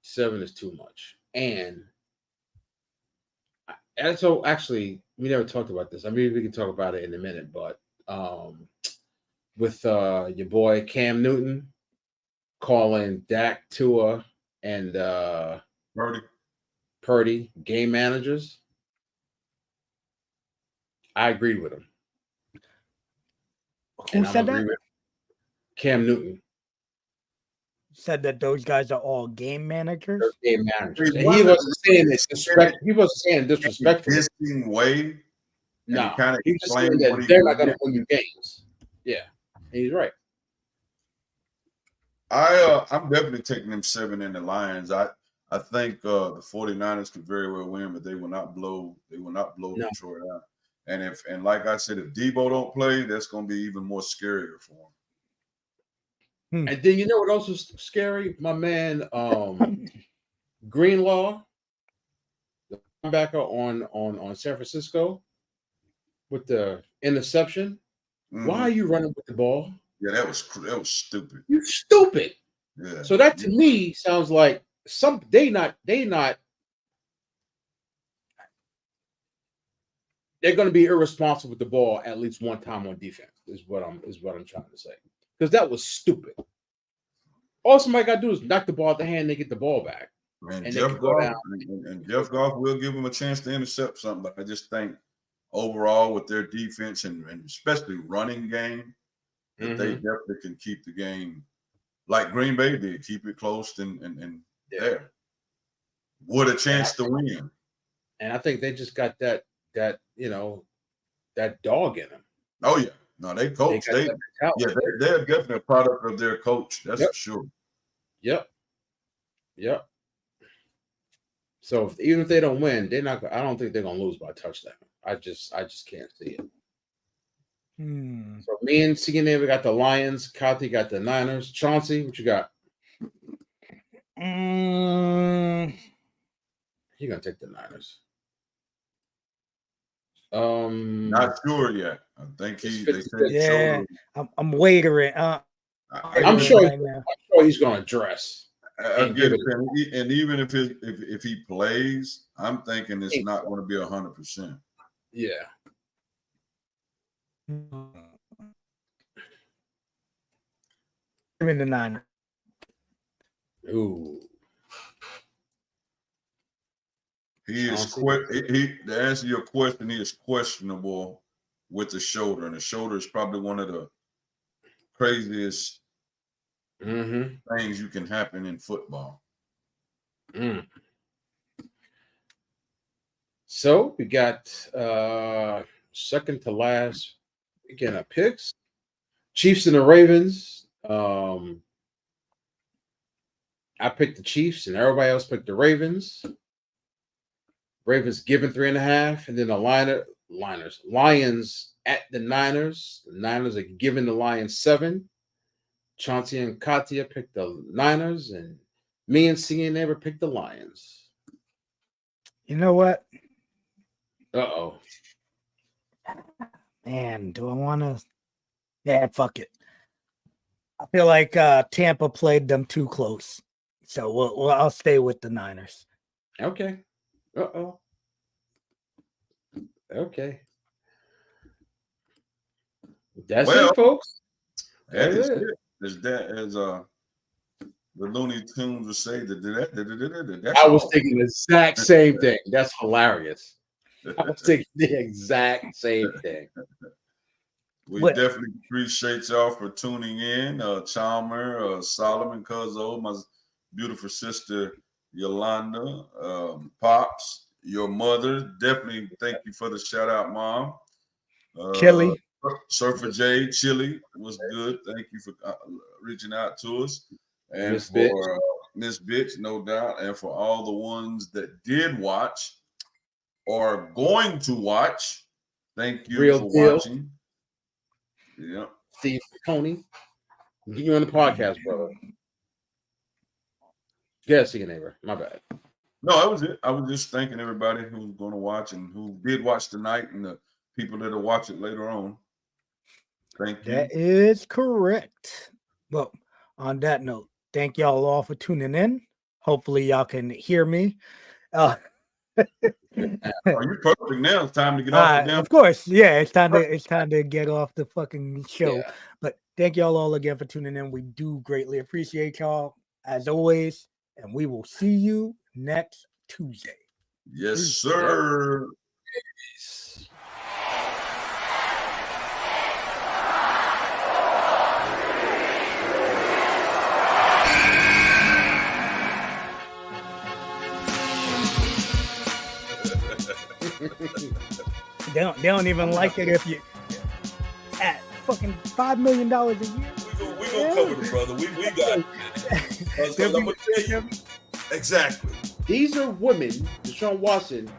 Speaker 4: 7 is too much. And And so actually, we never talked about this. I mean, we can talk about it in a minute, but with your boy Cam Newton calling Dak, Tua, and Purdy game managers, I agreed with him.
Speaker 2: Who said that?
Speaker 4: With Cam Newton.
Speaker 2: Said that those guys are all game managers.
Speaker 4: They're game managers. And he wasn't saying it disrespect. He wasn't saying disrespectfully.
Speaker 3: Dissing way.
Speaker 4: No,
Speaker 3: kind of
Speaker 4: he was just saying that they're not going to win you games. Yeah, he's right.
Speaker 3: I'm definitely taking them 7 in the Lions. I think the 49ers could very well win, but they will not blow Detroit out. And like I said, if Debo don't play, that's going to be even more scarier for him.
Speaker 4: And then you know what else is scary? My man Greenlaw, the linebacker on San Francisco, with the interception. Mm-hmm. Why are you running with the ball?
Speaker 3: Yeah, that was stupid.
Speaker 4: You stupid.
Speaker 3: Yeah.
Speaker 4: So that to me sounds like they're going to be irresponsible with the ball at least one time on defense. Is what I'm trying to say. Because that was stupid. All somebody got to do is knock the ball out the hand, they get the ball back.
Speaker 3: And Jeff Goff will give them a chance to intercept something. But I just think overall with their defense and especially running game, that they definitely can keep the game like Green Bay did, keep it close and there. With a chance to win.
Speaker 4: And I think they just got that dog in them.
Speaker 3: Oh yeah. No, they coach. They're definitely a product of their coach. That's for sure.
Speaker 4: Yep. So even if they don't win, they're not. I don't think they're gonna lose by a touchdown. I just can't see it. So me and CNA, we got the Lions. Kathy got the Niners. Chauncey, what you got? You're gonna take the Niners.
Speaker 3: Not sure yet. I think
Speaker 2: I'm waiting.
Speaker 4: I'm sure he's gonna dress.
Speaker 3: I get it. And even if he plays, I'm thinking it's not going to be 100%.
Speaker 4: Yeah.
Speaker 2: I'm in the Niners.
Speaker 4: Ooh.
Speaker 3: To answer your question, he is questionable with the shoulder, and the shoulder is probably one of the craziest things you can happen in football.
Speaker 4: So we got second to last weekend of picks. Chiefs and the Ravens. I picked the Chiefs and everybody else picked the Ravens. Ravens given 3.5, and then the Lions at the Niners. The Niners are giving the Lions 7. Chauncey and Katia picked the Niners, and me and C and Neighbor picked the Lions.
Speaker 2: You know what?
Speaker 4: Uh-oh.
Speaker 2: Man, do I want to? Yeah, fuck it. I feel like Tampa played them too close. So I'll stay with the Niners.
Speaker 4: Okay. Uh-oh. Okay. That's it, folks.
Speaker 3: That is it. As the Looney Tunes would say,
Speaker 4: I was thinking the exact same thing. That's hilarious. I was thinking the exact same thing.
Speaker 3: We definitely appreciate y'all for tuning in. Chalmer, Solomon, Cuzzo, my beautiful sister Yolanda, Pops, your mother. Definitely thank you for the shout out, Mom.
Speaker 2: Chili.
Speaker 3: Surfer J, Chili was good. Thank you for reaching out to us. And
Speaker 4: Miss
Speaker 3: for Miss Bitch, no doubt. And for all the ones that did watch or going to watch, thank you for watching. Yeah.
Speaker 4: Steve Tony, get you on the podcast, brother. Yes, your neighbor. My bad.
Speaker 3: No, that was it. I was just thanking everybody who's going to watch and who did watch tonight and the people that'll watch it later on. Thank you.
Speaker 2: That is correct. Well, on that note, thank y'all all for tuning in. Hopefully y'all can hear me.
Speaker 3: Are you perfect now? It's time to get off the damn.
Speaker 2: Of course, yeah, it's time to get off the fucking show.
Speaker 4: Yeah.
Speaker 2: But thank y'all all again for tuning in. We do greatly appreciate y'all as always, and we will see you next Tuesday.
Speaker 3: Yes, sir.
Speaker 2: They don't even like it if you at fucking $5 million a year.
Speaker 3: We gonna cover the brother. We got it. I'm gonna tell you exactly.
Speaker 1: These are women, Deshaun Watson,